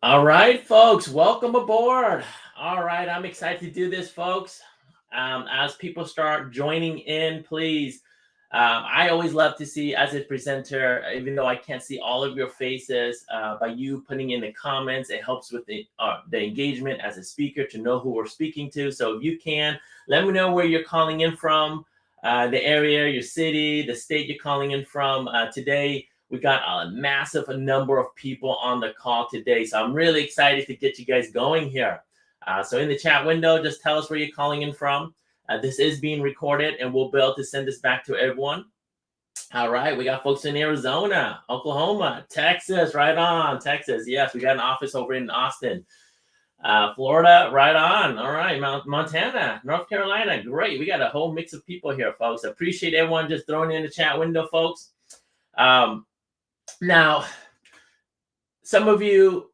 All right, folks, welcome aboard. All right, I'm excited to do this, folks. As people start joining in, please. I always love to see, as a presenter, even though I can't see all of your faces, by you putting in the comments, it helps with the engagement as a speaker to know who we're speaking to. So if you can, let me know where you're calling in from, the area, your city, the state you're calling in from today. We got a massive number of people on the call today, so I'm really excited to get you guys going here. So in the chat window, just tell us where you're calling in from. This is being recorded, and we'll be able to send this back to everyone. All right, we got folks in Arizona, Oklahoma, Texas, right on, Texas. Yes, we got an office over in Austin. Florida, right on. All right, Montana, North Carolina, great. We got a whole mix of people here, folks. Appreciate everyone just throwing in the chat window, folks. Now, some of you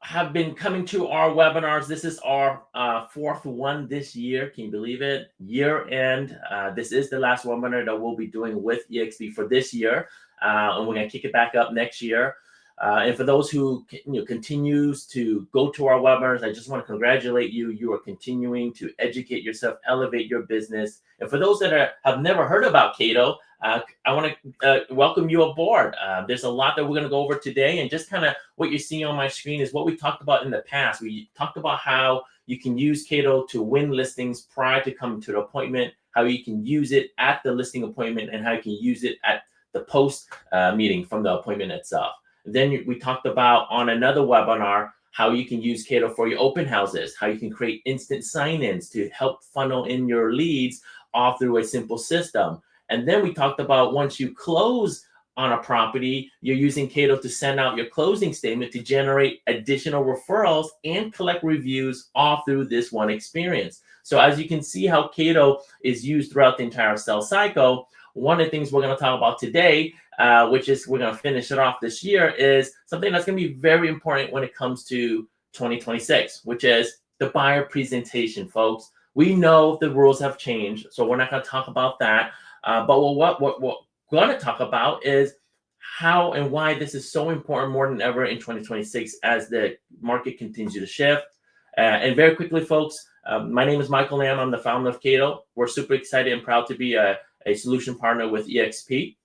have been coming to our webinars. This is our fourth one this year. Can you believe it? Year end. This is the last webinar that we'll be doing with eXp for this year. And we're going to kick it back up next year. And for those who continues to go to our webinars, I just want to congratulate you. You are continuing to educate yourself, elevate your business. And for those that have never heard about Kaydoh, I want to welcome you aboard. There's a lot that we're going to go over today, and just kind of what you're seeing on my screen is what we talked about in the past. We talked about how you can use Kaydoh to win listings prior to coming to the appointment, how you can use it at the listing appointment, and how you can use it at the post meeting from the appointment itself. Then we talked about on another webinar how you can use Kaydoh for your open houses, how you can create instant sign-ins to help funnel in your leads all through a simple system. And then we talked about once you close on a property, you're using Kaydoh to send out your closing statement to generate additional referrals and collect reviews all through this one experience. So as you can see how Kaydoh is used throughout the entire sales cycle, one of the things we're going to talk about today, which is we're going to finish it off this year, is something that's going to be very important when it comes to 2026, which is the buyer presentation, folks. We know the rules have changed, so we're not going to talk about that. But what we're going to talk about is how and why this is so important more than ever in 2026 as the market continues to shift. And very quickly, folks, my name is Michael Lamb. I'm the founder of Kaydoh. We're super excited and proud to be a solution partner with eXp.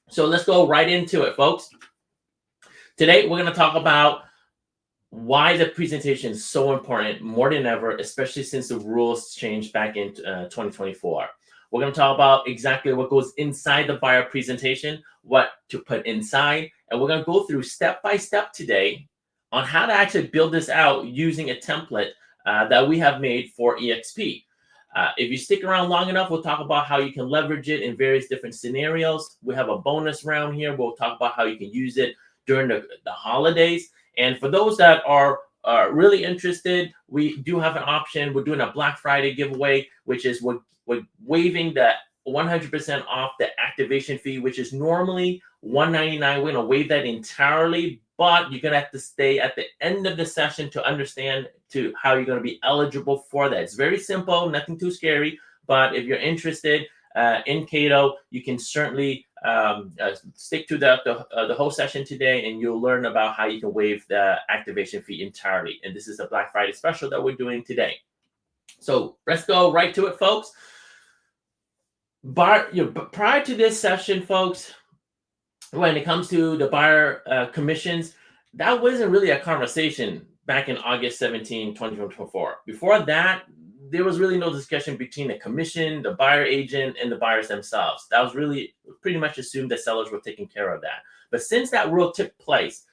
So let's go right into it, folks. Today, we're going to talk about why the presentation is so important more than ever, especially since the rules changed back in 2024. We're going to talk about exactly what goes inside the buyer presentation, what to put inside, and we're going to go through step by step today on how to actually build this out using a template that we have made for eXp. If you stick around long enough, we'll talk about how you can leverage it in various different scenarios. We have a bonus round here. We'll talk about how you can use it during the holidays. And for those that are really interested, we do have an option. We're doing a Black Friday giveaway, which is we're waiving the 100% off the activation fee, which is normally $199. We're going to waive that entirely, but you're going to have to stay at the end of the session to understand how you're going to be eligible for that. It's very simple, nothing too scary, but if you're interested in Kaydoh, you can certainly stick to the whole session today, and you'll learn about how you can waive the activation fee entirely. And this is a Black Friday special that we're doing today. So let's go right to it, folks. Prior to this session, folks, when it comes to the buyer commissions, that wasn't really a conversation back in August 17, 2024. Before that, there was really no discussion between the commission, the buyer agent, and the buyers themselves. That was really pretty much assumed that sellers were taking care of that. But since that rule took place,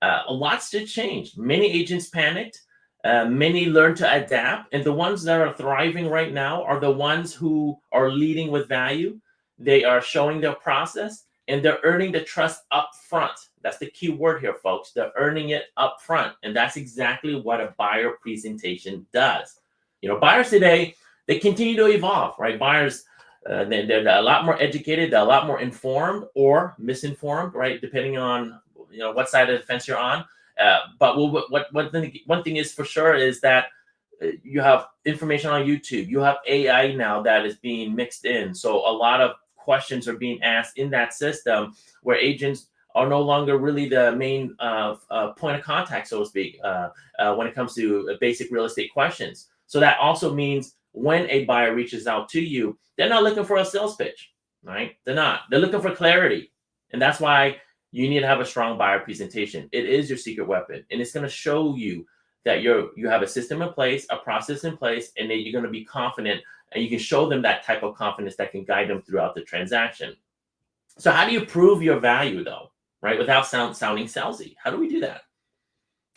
a lot's changed. Many agents panicked. Many learn to adapt, and the ones that are thriving right now are the ones who are leading with value. They are showing their process, and they're earning the trust up front. That's the key word here, folks. They're earning it up front, and that's exactly what a buyer presentation does. Buyers today, they continue to evolve, right? Buyers, they're a lot more educated, they're a lot more informed or misinformed, right? Depending on what side of the fence you're on. But one thing is for sure is that you have information on YouTube. You have AI now that is being mixed in. So a lot of questions are being asked in that system where agents are no longer really the main point of contact, so to speak, when it comes to basic real estate questions. So that also means when a buyer reaches out to you, they're not looking for a sales pitch, right? They're not. They're looking for clarity. And that's why you need to have a strong buyer presentation. It is your secret weapon, and it's going to show you that you have a system in place, a process in place, and that you're going to be confident, and you can show them that type of confidence that can guide them throughout the transaction. So how do you prove your value, though, right? Without sounding salesy. How do we do that?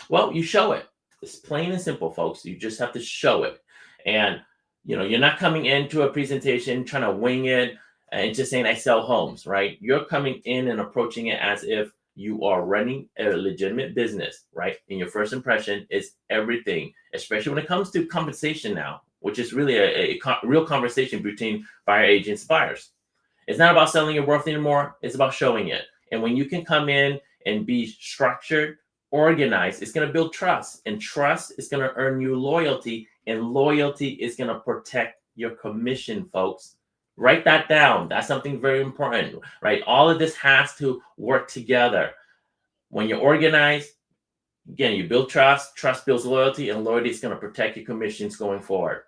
Well, you show it. It's plain and simple, folks. You just have to show it. And, you're not coming into a presentation trying to wing it and just saying, I sell homes, right? You're coming in and approaching it as if you are running a legitimate business, right? And your first impression is everything, especially when it comes to compensation now, which is really a real conversation between buyer agents and buyers. It's not about selling your worth anymore. It's about showing it. And when you can come in and be structured, organized, it's going to build trust, and trust is going to earn you loyalty, and loyalty is going to protect your commission, folks. Write that down. That's something very important, right? All of this has to work together. When you're organized, again, you build trust, trust builds loyalty, and loyalty is going to protect your commissions going forward.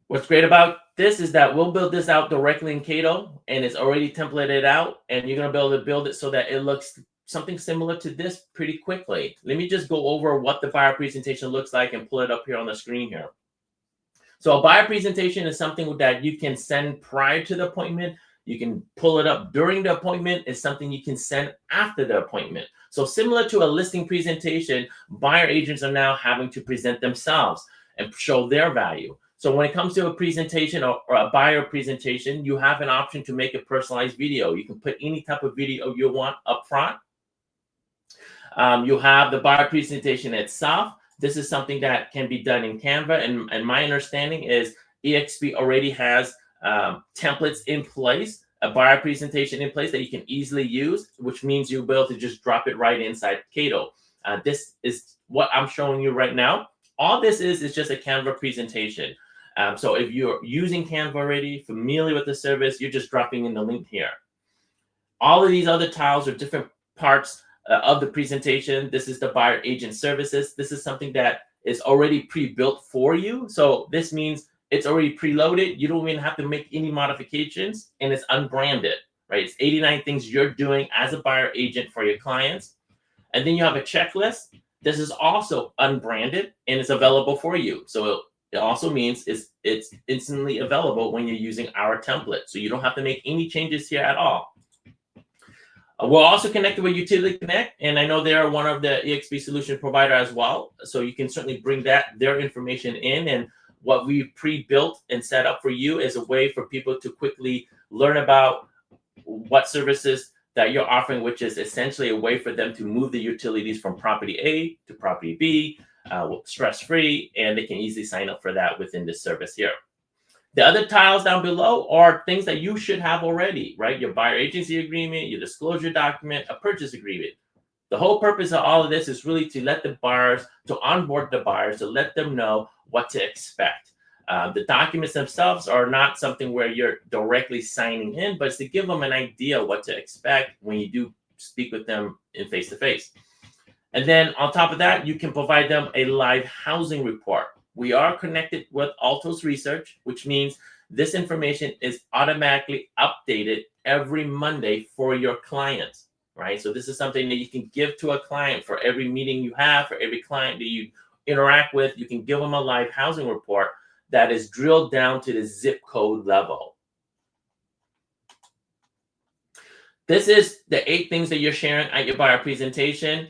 What's great about this is that we'll build this out directly in Kaydoh, and it's already templated out, and you're going to be able to build it so that it looks something similar to this pretty quickly. Let me just go over what the buyer presentation looks like and pull it up here on the screen here. So a buyer presentation is something that you can send prior to the appointment. You can pull it up during the appointment. It's something you can send after the appointment. So similar to a listing presentation, buyer agents are now having to present themselves and show their value. So when it comes to a presentation or a buyer presentation, you have an option to make a personalized video. You can put any type of video you want up front. You have the buyer presentation itself. This is something that can be done in Canva. And my understanding is eXp already has templates in place, a buyer presentation in place that you can easily use, which means you'll be able to just drop it right inside Kaydoh. This is what I'm showing you right now. All this is just a Canva presentation. So if you're using Canva already, familiar with the service, you're just dropping in the link here. All of these other tiles are different parts of the presentation. This is the buyer agent services. This is something that is already pre-built for you. So this means it's already preloaded. You don't even have to make any modifications, and it's unbranded, right? It's 89 things you're doing as a buyer agent for your clients. And then you have a checklist. This is also unbranded, and it's available for you. So it also means it's instantly available when you're using our template. So you don't have to make any changes here at all. We're also connected with Utility Connect, and I know they're one of the eXp solution provider as well. So you can certainly bring their information in, and what we've pre-built and set up for you is a way for people to quickly learn about what services that you're offering, which is essentially a way for them to move the utilities from property A to property B, stress-free, and they can easily sign up for that within this service here. The other tiles down below are things that you should have already, right? Your buyer agency agreement, your disclosure document, a purchase agreement. The whole purpose of all of this is really to let the buyers, to onboard the buyers, to let them know what to expect. The documents themselves are not something where you're directly signing in, but it's to give them an idea what to expect when you do speak with them in face-to-face. And then on top of that, you can provide them a live housing report. We are connected with Altos Research, which means this information is automatically updated every Monday for your clients, right? So this is something that you can give to a client for every meeting you have, for every client that you interact with. You can give them a live housing report that is drilled down to the zip code level. This is the 8 things that you're sharing at your buyer presentation.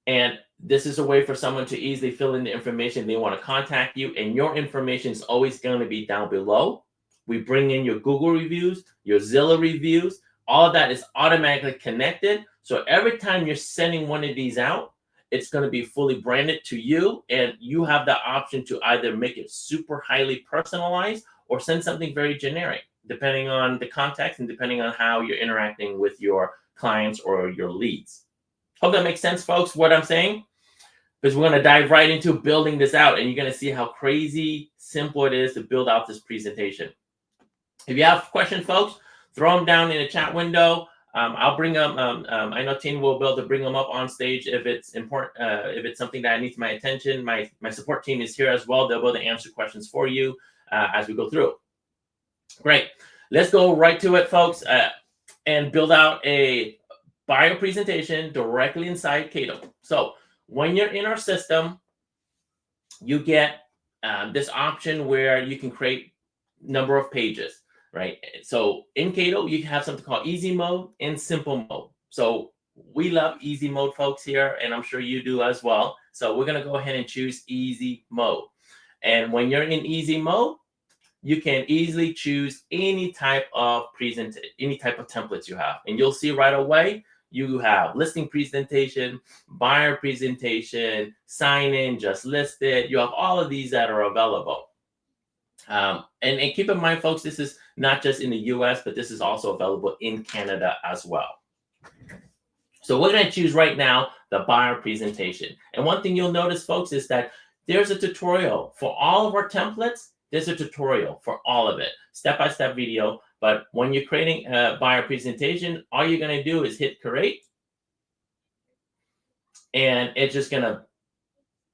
And this is a way for someone to easily fill in the information they want to contact you. And your information is always going to be down below. We bring in your Google reviews, your Zillow reviews. All of that is automatically connected. So every time you're sending one of these out, it's going to be fully branded to you. And you have the option to either make it super highly personalized or send something very generic, depending on the context and depending on how you're interacting with your clients or your leads. Hope that makes sense, folks, what I'm saying. Because we're going to dive right into building this out, and you're going to see how crazy simple it is to build out this presentation. If you have questions, folks, throw them down in the chat window. I'll bring them. I know Tina will be able to bring them up on stage if it's important. If it's something that needs my attention, my support team is here as well. They'll be able to answer questions for you as we go through. Great. Let's go right to it, folks, and build out a bio presentation directly inside Kaydoh. So when you're in our system, you get this option where you can create number of pages, right? So in Kaydoh, you have something called easy mode and simple mode. So we love easy mode, folks, here, and I'm sure you do as well. So we're going to go ahead and choose easy mode. And when you're in easy mode, you can easily choose any type of templates you have. And you'll see right away, you have listing presentation, buyer presentation, sign in, just listed. You have all of these that are available. And keep in mind, folks, this is not just in the US, but this is also available in Canada as well. So we're going to choose right now the buyer presentation. And one thing you'll notice, folks, is that there's a tutorial for all of our templates. There's a tutorial for all of it, step-by-step video. But when you're creating a buyer presentation, all you're going to do is hit create. And it's just going to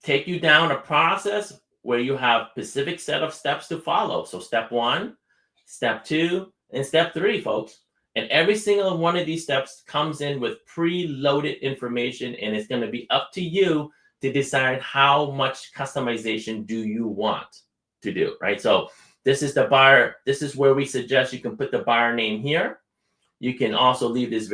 take you down a process where you have specific set of steps to follow. So step 1, step 2, and step 3, folks. And every single one of these steps comes in with preloaded information, and it's going to be up to you to decide how much customization do you want to do, right? So this is the buyer. This is where we suggest you can put the buyer name here. You can also leave this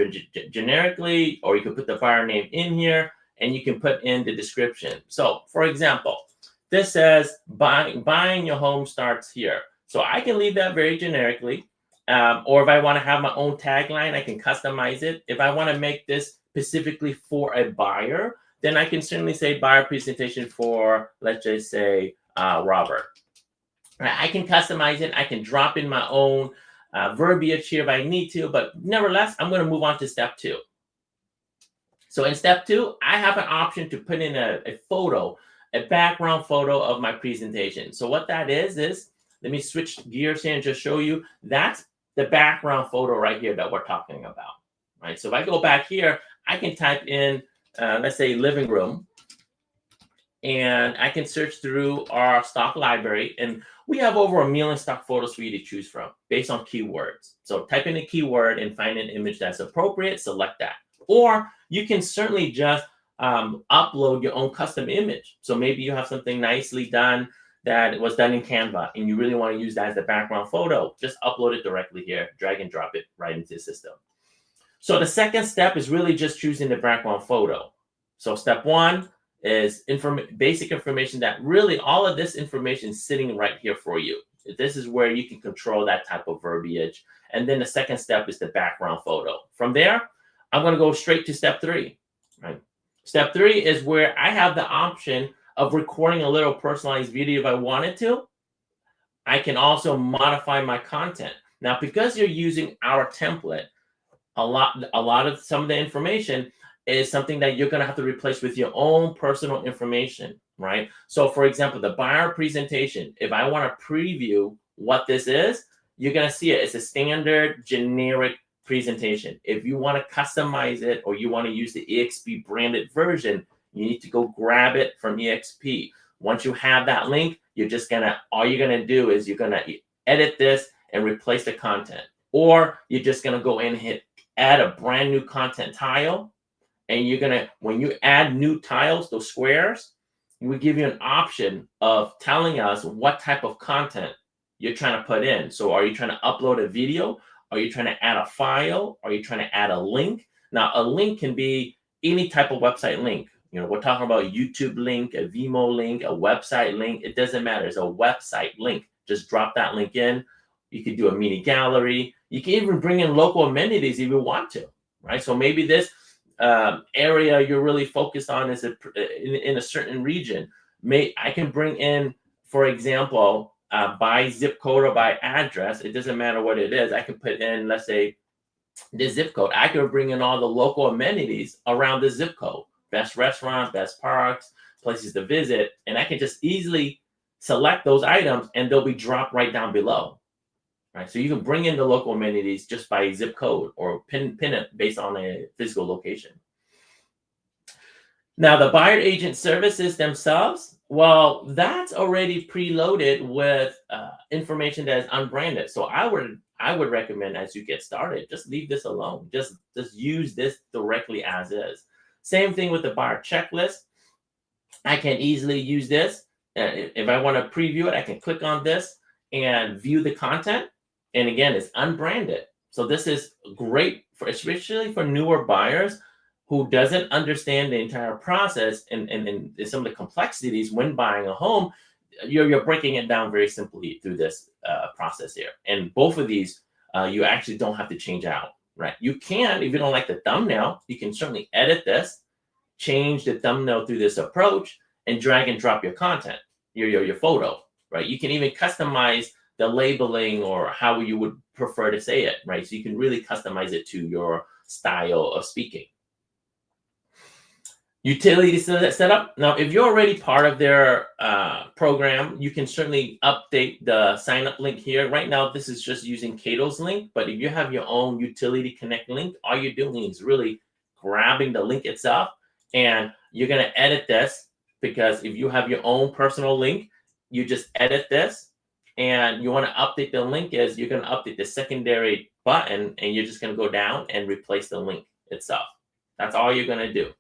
generically, or you can put the buyer name in here, and you can put in the description. So for example, this says buying your home starts here. So I can leave that very generically. Or if I want to have my own tagline, I can customize it. If I want to make this specifically for a buyer, then I can certainly say buyer presentation for, let's just say, Robert. I can customize it. I can drop in my own verbiage here if I need to, but nevertheless, I'm going to move on to step 2. So in step 2, I have an option to put in a photo, a background photo of my presentation. So what that is, let me switch gears here and just show you. That's the background photo right here that we're talking about, right? So if I go back here, I can type in, let's say, living room, and I can search through our stock library, and we have over 1 million stock photos for you to choose from based on keywords. So type in a keyword and find an image that's appropriate, select that. Or you can certainly just upload your own custom image. So maybe you have something nicely done that was done in Canva, and you really want to use that as the background photo. Just upload it directly here, drag and drop it right into the system. So the second step is really just choosing the background photo. So step 1 is basic information that really all of this information is sitting right here for you. This is where you can control that type of verbiage. And then the second step is the background photo. From there, I'm going to go straight to step 3. Right? Step 3 is where I have the option of recording a little personalized video if I wanted to. I can also modify my content. Now, because you're using our template, a lot of some of the information is something that you're going to have to replace with your own personal information, right? So for example, the buyer presentation, if I want to preview what this is, you're going to see it. It's a standard generic presentation. If you want to customize it, or you want to use the eXp branded version, you need to go grab it from eXp. Once you have that link, all you're going to do is you're going to edit this and replace the content. Or you're just going to go in and add a brand new content tile. And you're going to, when you add new tiles, those squares, we give you an option of telling us what type of content you're trying to put in. So are you trying to upload a video? Are you trying to add a file? Are you trying to add a link? Now, a link can be any type of website link. You know, we're talking about a YouTube link, a Vimeo link, a website link. It doesn't matter. It's a website link. Just drop that link in. You can do a mini gallery. You can even bring in local amenities if you want to, right? So maybe this area you're really focused on is in a certain region. I can bring in, for example, by zip code or by address. It doesn't matter what it is. I can put in, let's say, the zip code. I could bring in all the local amenities around the zip code. Best restaurant, best parks, places to visit. And I can just easily select those items, and they'll be dropped right down below. right? So you can bring in the local amenities just by zip code or pin it based on a physical location. Now, the buyer agent services themselves, well, that's already preloaded with information that is unbranded. So I would recommend, as you get started, just leave this alone. Just use this directly as is. Same thing with the buyer checklist. I can easily use this. If I want to preview it, I can click on this and view the content. And again, it's unbranded. So this is great for, especially for newer buyers who doesn't understand the entire process and some of the complexities when buying a home. You're breaking it down very simply through this process here. And both of these, you actually don't have to change out, right? You can, if you don't like the thumbnail, you can certainly edit this, change the thumbnail through this approach, and drag and drop your content, your photo, right? You can even customize the labeling or how you would prefer to say it, right? So you can really customize it to your style of speaking. Utility setup. Now, if you're already part of their program, you can certainly update the sign up link here. Right now, this is just using Kaydoh's link, but if you have your own Utility Connect link, all you're doing is really grabbing the link itself, and you're going to edit this, because if you have your own personal link, you just edit this, and you want to update the link is you're going to update the secondary button, and you're just going to go down and replace the link itself. That's all you're going to do.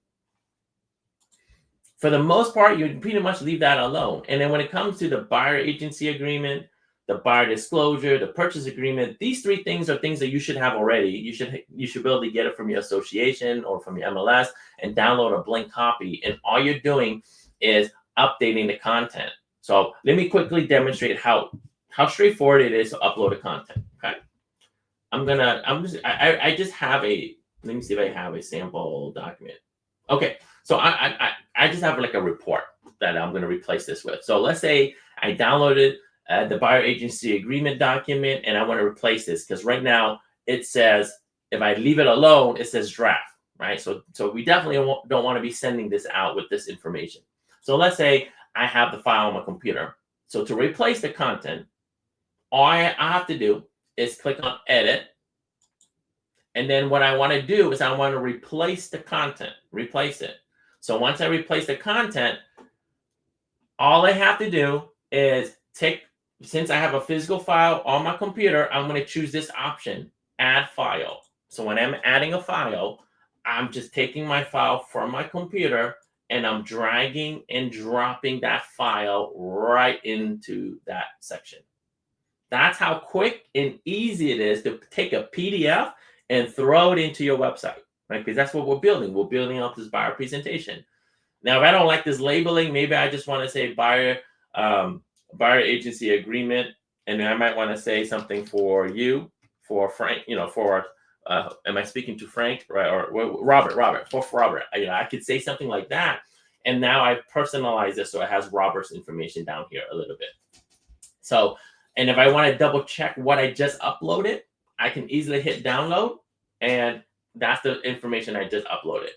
For the most part, you pretty much leave that alone. And then when it comes to the buyer agency agreement, the buyer disclosure, the purchase agreement, these three things are things that you should have already. You should be able to get it from your association or from your MLS and download a blank copy. And all you're doing is updating the content. So let me quickly demonstrate how straightforward it is to upload the content. Okay. I just have a, let me see if I have a sample document. Okay. So I just have like a report that I'm going to replace this with. So let's say I downloaded the buyer agency agreement document, and I want to replace this because right now it says, if I leave it alone, it says draft, right? So we definitely don't want to be sending this out with this information. So let's say I have the file on my computer. So to replace the content, all I have to do is click on edit. And then what I want to do is I want to replace the content, replace it. So once I replace the content, all I have to do is since I have a physical file on my computer, I'm going to choose this option, add file. So when I'm adding a file, I'm just taking my file from my computer and I'm dragging and dropping that file right into that section. That's how quick and easy it is to take a PDF and throw it into your website, right? Because that's what we're building. We're building up this buyer presentation. Now, if I don't like this labeling, maybe I just want to say buyer agency agreement, and then I might want to say something for you, for Frank, am I speaking to Frank, right? Or Robert, for Robert. I could say something like that. And now I've personalized this so it has Robert's information down here a little bit. So, and if I want to double check what I just uploaded, I can easily hit download, and that's the information I just uploaded.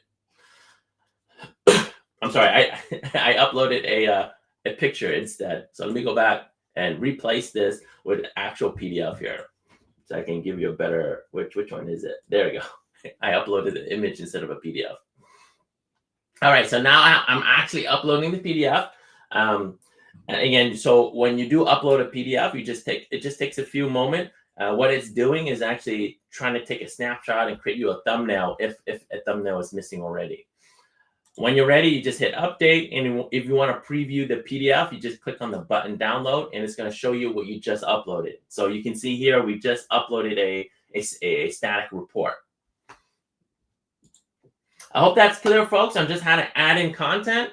I'm sorry, I uploaded a picture instead. So let me go back and replace this with actual PDF here, so I can give you a better, which one is it? There we go. I uploaded the image instead of a PDF. All right, so now I'm actually uploading the PDF. And again, so when you do upload a PDF, it just takes a few moments. What it's doing is actually trying to take a snapshot and create you a thumbnail if a thumbnail is missing already. When you're ready, you just hit update. And if you want to preview the PDF, you just click on the button download, and it's going to show you what you just uploaded. So you can see here, we just uploaded a static report. I hope that's clear, folks. I'm just how to add in content,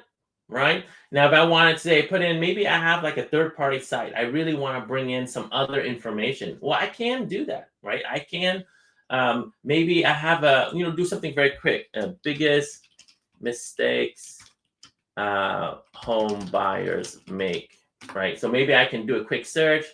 right? Now, if I wanted to say, put in, maybe I have like a third-party site. I really want to bring in some other information. Well, I can do that, right? I can, maybe I have do something very quick. Biggest mistakes home buyers make, right? So maybe I can do a quick search.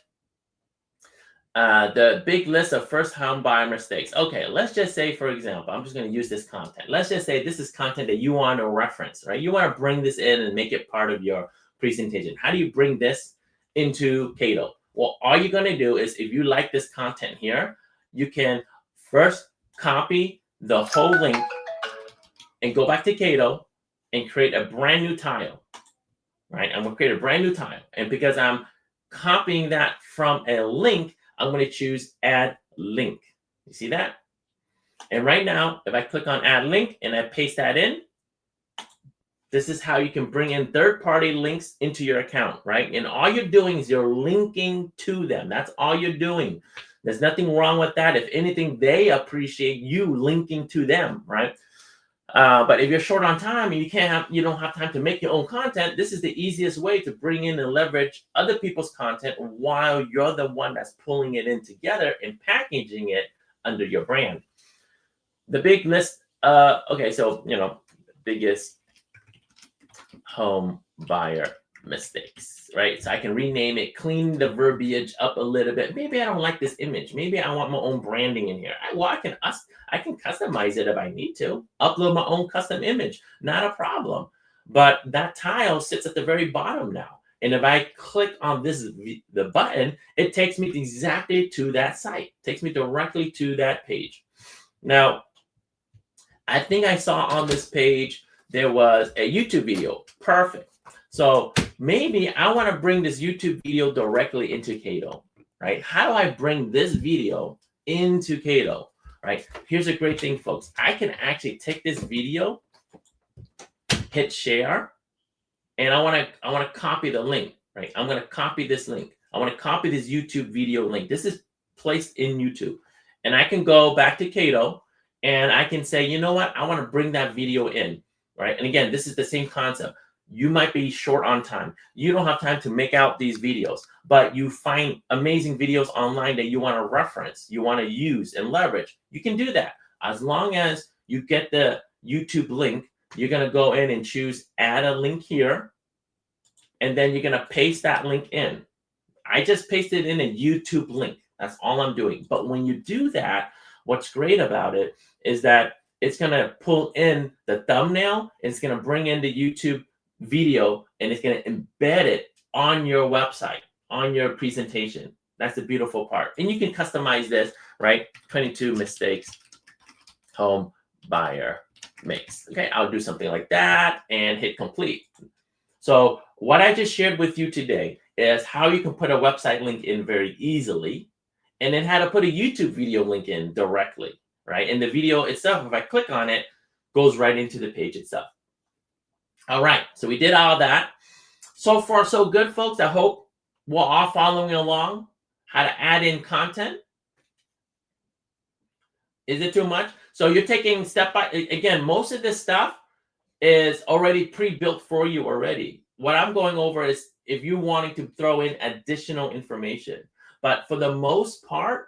The big list of first home buyer mistakes. Okay, let's just say, for example, I'm just going to use this content. Let's just say this is content that you want to reference, right? You want to bring this in and make it part of your presentation. How do you bring this into Kaydoh? Well, all you're going to do is, if you like this content here, you can first copy the whole link and go back to Kaydoh and create a brand new tile, right? I'm going to create a brand new tile. And because I'm copying that from a link, I'm going to choose add link. You see that? And right now, if I click on add link and I paste that in, this is how you can bring in third-party links into your account, right? And all you're doing is you're linking to them. That's all you're doing. There's nothing wrong with that. If anything, they appreciate you linking to them, right? But if you're short on time and you don't have time to make your own content, this is the easiest way to bring in and leverage other people's content while you're the one that's pulling it in together and packaging it under your brand. The big list, okay, so, biggest home buyer mistakes, right? So I can rename it, clean the verbiage up a little bit. Maybe I don't like this image. Maybe I want my own branding in here. I can customize it if I need to. Upload my own custom image, not a problem. But that tile sits at the very bottom now. And if I click on the button, it takes me exactly to that site. It takes me directly to that page. Now, I think I saw on this page there was a YouTube video. Perfect. So maybe I want to bring this YouTube video directly into Kaydoh, right? How do I bring this video into Kaydoh, right? Here's a great thing, folks. I can actually take this video, hit share, and I want to copy the link, right? I'm going to copy this link. I want to copy this YouTube video link. This is placed in YouTube. And I can go back to Kaydoh and I can say, you know what? I want to bring that video in. Right. And again, this is the same concept. You might be short on time. You don't have time to make out these videos, but you find amazing videos online that you want to reference, you want to use and leverage. You can do that. As long as you get the YouTube link, you're going to go in and choose add a link here. And then you're going to paste that link in. I just pasted in a YouTube link. That's all I'm doing. But when you do that, what's great about it is that it's going to pull in the thumbnail. It's going to bring in the YouTube video, and it's going to embed it on your website, on your presentation. That's the beautiful part. And you can customize this, right? 22 mistakes home buyer makes. Okay, I'll do something like that and hit complete. So what I just shared with you today is how you can put a website link in very easily, and then how to put a YouTube video link in directly. Right? And the video itself, if I click on it, goes right into the page itself. All right. So we did all that. So far, so good, folks. I hope we're all following along how to add in content. Is it too much? So you're taking step by, again, most of this stuff is already pre-built for you already. What I'm going over is if you're wanting to throw in additional information. But for the most part,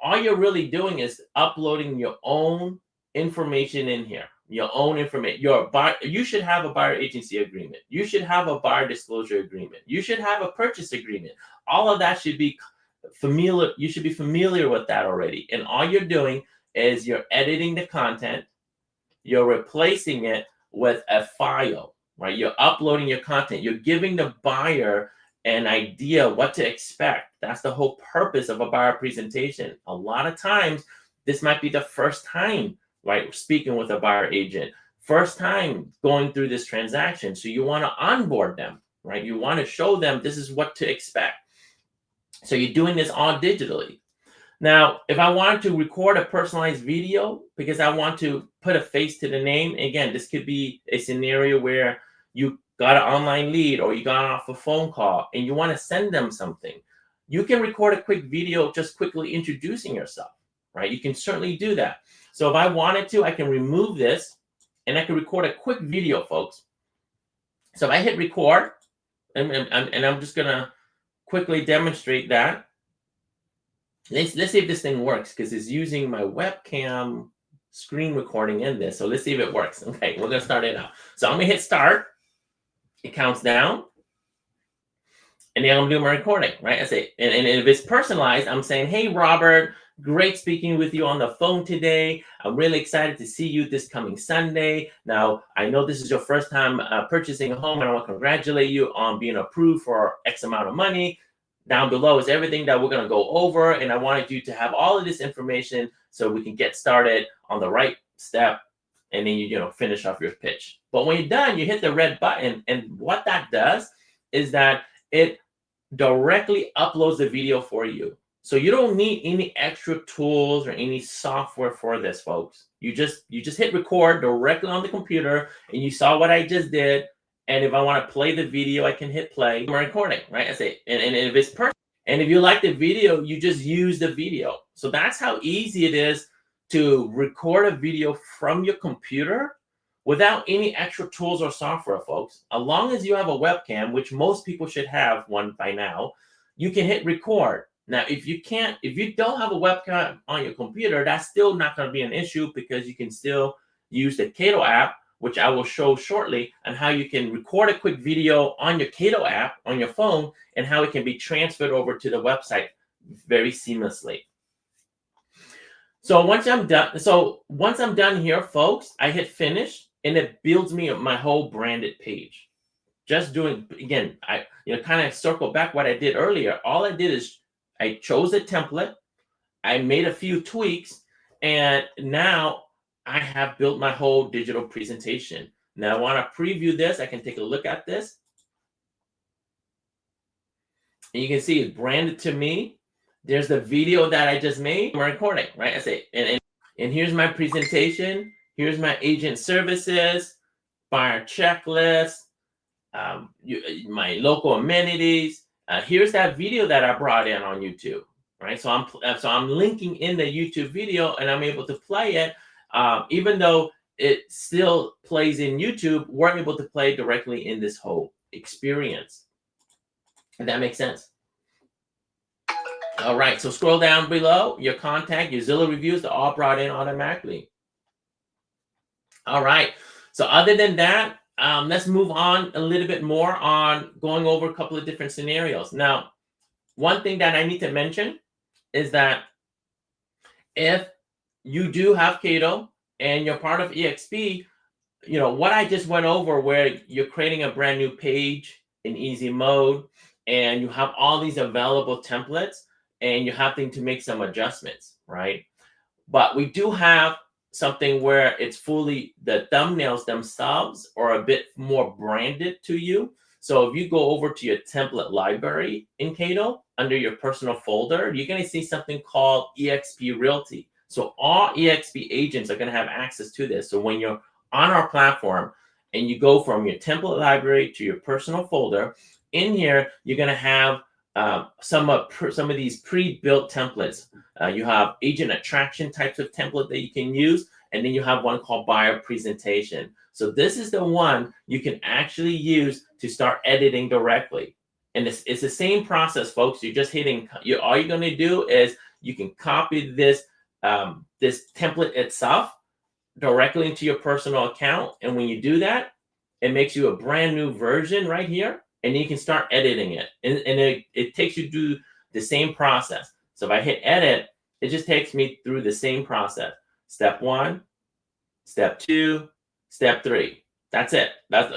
all you're really doing is uploading your own information in here, your own information. You should have a buyer agency agreement. You should have a buyer disclosure agreement. You should have a purchase agreement. All of that should be familiar. You should be familiar with that already. And all you're doing is you're editing the content. You're replacing it with a file, right? You're uploading your content. You're giving the buyer an idea what to expect. That's the whole purpose of a buyer presentation. A lot of times, this might be the first time, right, speaking with a buyer agent, first time going through this transaction. So you want to onboard them, right? You want to show them this is what to expect. So you're doing this all digitally. Now, if I wanted to record a personalized video because I want to put a face to the name, again, this could be a scenario where you got an online lead or you got off a phone call and you want to send them something. You can record a quick video just quickly introducing yourself, right? You can certainly do that. So if I wanted to, I can remove this and I can record a quick video, folks. So if I hit record, and I'm just going to quickly demonstrate that. Let's see if this thing works because it's using my webcam screen recording in this. So let's see if it works. Okay, we're going to start it out. So I'm going to hit start. It counts down. And then I'm doing my recording, right? I say, and if it's personalized, I'm saying, hey, Robert, great speaking with you on the phone today. I'm really excited to see you this coming Sunday. Now, I know this is your first time purchasing a home, and I want to congratulate you on being approved for X amount of money. down below is everything that we're going to go over. And I wanted you to have all of this information so we can get started on the right step. And then you finish off your pitch. But when you're done, you hit the red button. And what that does is that it directly uploads the video for you. So you don't need any extra tools or any software for this, folks. You just hit record directly on the computer, and you saw what I just did. And if I want to play the video, I can hit play. I'm recording, right? I say, and if it's perfect, and if you like the video, you just use the video. So that's how easy it is to record a video from your computer without any extra tools or software, folks. As long as you have a webcam, which most people should have one by now, you can hit record. Now, if you don't have a webcam on your computer, that's still not going to be an issue, because you can still use the Kaydoh app, which I will show shortly, and how you can record a quick video on your Kaydoh app on your phone, and how it can be transferred over to the website very seamlessly. So once I'm done here, folks, I hit finish, and it builds me my whole branded page. Just doing, again, I kind of circle back what I did earlier. All I did is I chose a template, I made a few tweaks, and now I have built my whole digital presentation. Now I want to preview this. I can take a look at this. And you can see it's branded to me. There's the video that I just made. I'm recording, right? I say, and here's my presentation. Here's my agent services, buyer checklist, my local amenities. Here's that video that I brought in on YouTube, right? So I'm linking in the YouTube video, and I'm able to play it. Even though it still plays in YouTube, we're able to play directly in this whole experience. If that makes sense. All right, so scroll down below. Your contact, your Zillow reviews, they're all brought in automatically. All right, so other than that, let's move on a little bit more on going over a couple of different scenarios. Now, one thing that I need to mention is that if you do have Kaydoh and you're part of eXp, what I just went over, where you're creating a brand new page in easy mode, and you have all these available templates, and you're having to make some adjustments, right? But we do have something where it's fully, the thumbnails themselves are a bit more branded to you. So if you go over to your template library in Kaydoh, under your personal folder, you're going to see something called eXp Realty. So all eXp agents are going to have access to this. So when you're on our platform and you go from your template library to your personal folder, in here, you're going to have some of these pre-built templates. You have agent attraction types of template that you can use, and then you have one called buyer presentation. So this is the one you can actually use to start editing directly. And it's the same process, folks. You're just hitting, all you're going to do is you can copy this template itself directly into your personal account. And when you do that, it makes you a brand new version right here. And you can start editing it. And it takes you through the same process. So if I hit edit, it just takes me through the same process. Step 1, step 2, step 3. That's it.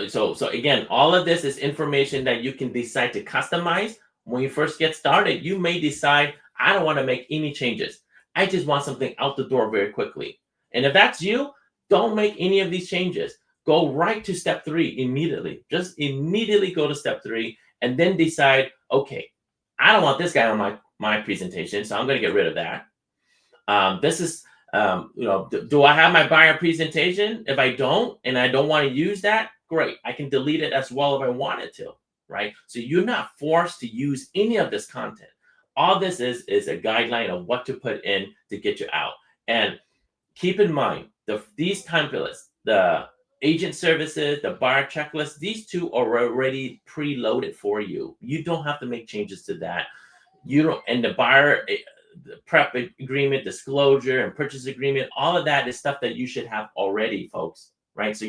So again, all of this is information that you can decide to customize. When you first get started, you may decide, I don't want to make any changes. I just want something out the door very quickly. And if that's you, don't make any of these changes. Go right to step 3 immediately. Just immediately go to step 3, and then decide, okay, I don't want this guy on my presentation, so I'm going to get rid of that. This is, do I have my buyer presentation? If I don't, and I don't want to use that, great. I can delete it as well if I wanted to, right? So you're not forced to use any of this content. All this is a guideline of what to put in to get you out. And keep in mind, these templates, the agent services, the buyer checklist, these two are already preloaded for you. You don't have to make changes to that. And the buyer the prep agreement, disclosure, and purchase agreement, all of that is stuff that you should have already, folks, right? So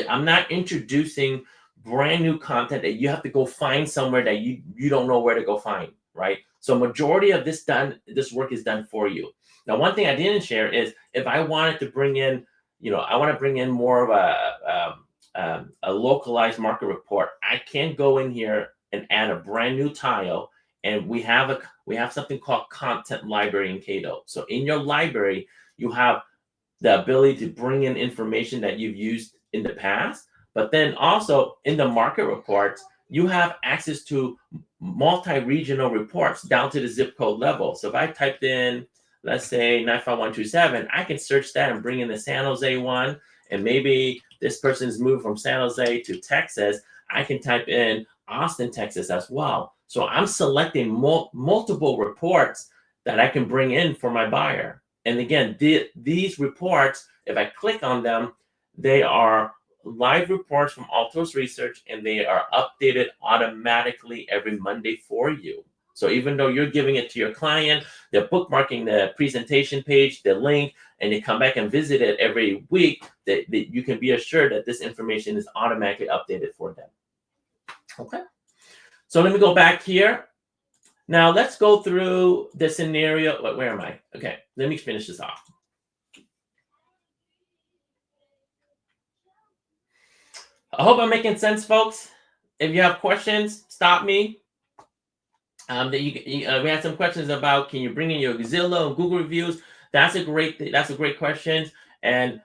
I'm not introducing brand new content that you have to go find somewhere that you don't know where to go find, right? So majority of this work is done for you. Now, one thing I didn't share is if I wanted to bring in, I want to bring in more of a localized market report. I can go in here and add a brand new tile And we have something called content library in Kaydoh. So in your library, you have the ability to bring in information that you've used in the past, but then also in the market reports, you have access to multi-regional reports down to the zip code level. So if I typed in, let's say 95127, I can search that and bring in the San Jose one, and maybe this person's moved from San Jose to Texas. I can type in Austin, Texas as well. So I'm selecting multiple reports that I can bring in for my buyer. And again, these reports, if I click on them, they are live reports from Altos Research, and they are updated automatically every Monday for you. So even though you're giving it to your client, they're bookmarking the presentation page, the link, and they come back and visit it every week, that you can be assured that this information is automatically updated for them. Okay. So let me go back here. Now let's go through the scenario. Where am I? Okay, let me finish this off. I hope I'm making sense, folks. If you have questions, stop me. We had some questions about, can you bring in your Zillow and Google reviews? That's a great question. And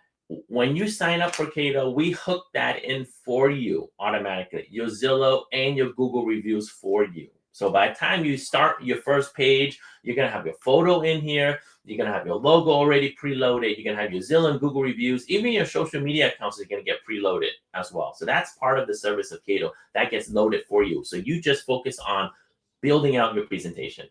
when you sign up for Kaydoh, we hook that in for you automatically, your Zillow and your Google reviews for you. So by the time you start your first page, you're going to have your photo in here. You're going to have your logo already preloaded. You're going to have your Zillow and Google reviews. Even your social media accounts are going to get preloaded as well. So that's part of the service of Kaydoh. That gets loaded for you. So you just focus on building out your presentation.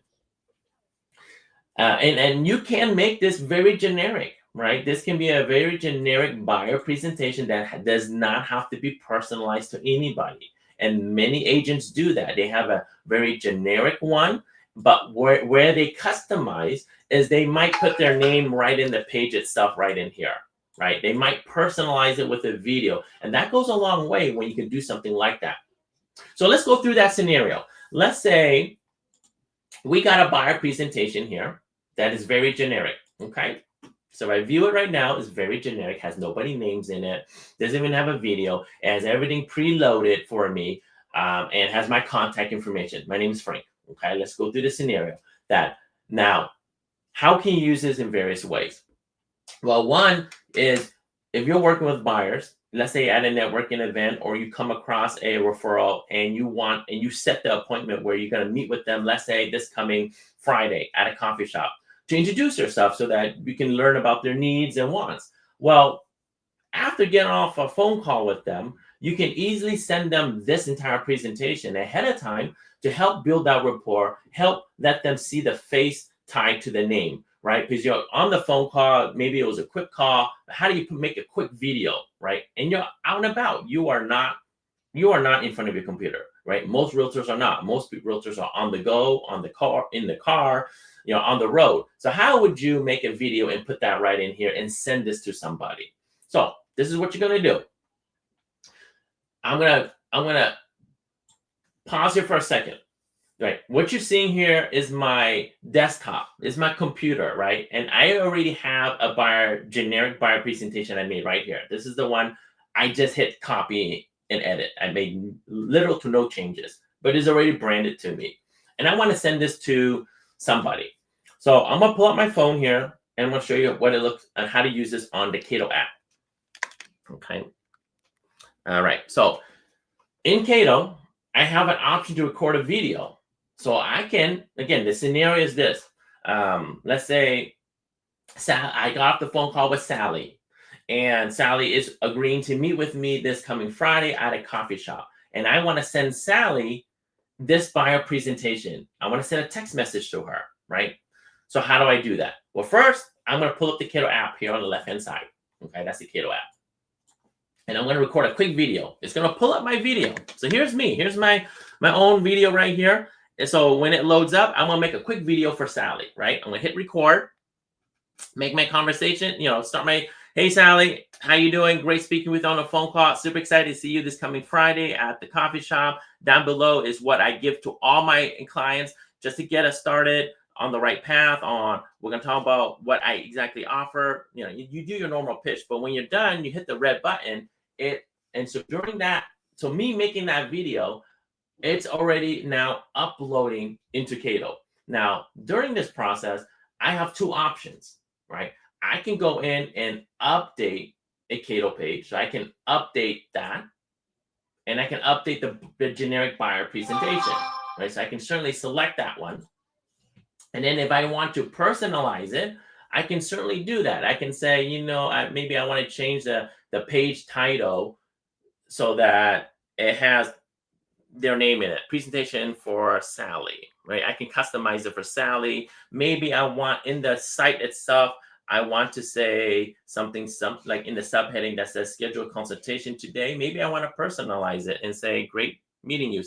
And you can make this very generic, right? This can be a very generic buyer presentation that does not have to be personalized to anybody. And many agents do that. They have a very generic one, but where they customize is they might put their name right in the page itself, right in here, right? They might personalize it with a video, and that goes a long way when you can do something like that. So let's go through that scenario. Let's say we got a buyer presentation here that is very generic, okay? So I view it right now, it's very generic, has nobody names in it, doesn't even have a video, it has everything preloaded for me, and has my contact information. My name is Frank, okay? Let's go through the scenario. Now, how can you use this in various ways? Well, one is if you're working with buyers, let's say at a networking event, or you come across a referral and you set the appointment where you're going to meet with them, let's say this coming Friday at a coffee shop, to introduce yourself so that you can learn about their needs and wants. Well, after getting off a phone call with them, you can easily send them this entire presentation ahead of time to help build that rapport, help let them see the face tied to the name, right? Because you're on the phone call, maybe it was a quick call. How do you make a quick video, right? And you're out and about. You are not in front of your computer, right? Most realtors are not. Most realtors are on the go, on the car, in the car, on the road. So how would you make a video and put that right in here and send this to somebody? So this is what you're gonna do. I'm gonna pause here for a second. Right, what you're seeing here is my desktop, is my computer, right? And I already have a generic buyer presentation I made right here. This is the one I just hit copy and edit. I made little to no changes, but it's already branded to me. And I want to send this to somebody. So I'm gonna pull up my phone here and I'm gonna show you what it looks and how to use this on the Kaydoh app. Okay. All right. So in Kaydoh, I have an option to record a video. So I can, again, the scenario is this. Let's say I got off the phone call with Sally, and Sally is agreeing to meet with me this coming Friday at a coffee shop. And I want to send Sally this buyer presentation. I want to send a text message to her, right? So how do I do that? Well, first, I'm going to pull up the Kaydoh app here on the left-hand side. Okay, that's the Kaydoh app. And I'm going to record a quick video. It's going to pull up my video. So here's me. Here's my own video right here. And so when it loads up, I'm going to make a quick video for Sally, right? I'm going to hit record, make my conversation, start my, hey, Sally, how you doing? Great speaking with you on a phone call. Super excited to see you this coming Friday at the coffee shop. Down below is what I give to all my clients just to get us started on the right path we're going to talk about what I exactly offer. You do your normal pitch, but when you're done, you hit the red button. And so during that, so me making that video, it's already now uploading into Kaydoh. Now, during this process, I have two options, right? I can go in and update a Kaydoh page. So I can update that, and I can update the generic buyer presentation, right? So I can certainly select that one. And then if I want to personalize it, I can certainly do that. I can say, maybe I want to change the page title so that it has their name in it. Presentation for Sally, right? I can customize it for Sally. Maybe I want in the site itself, I want to say something like in the subheading that says schedule consultation today. Maybe I want to personalize it and say, great meeting you,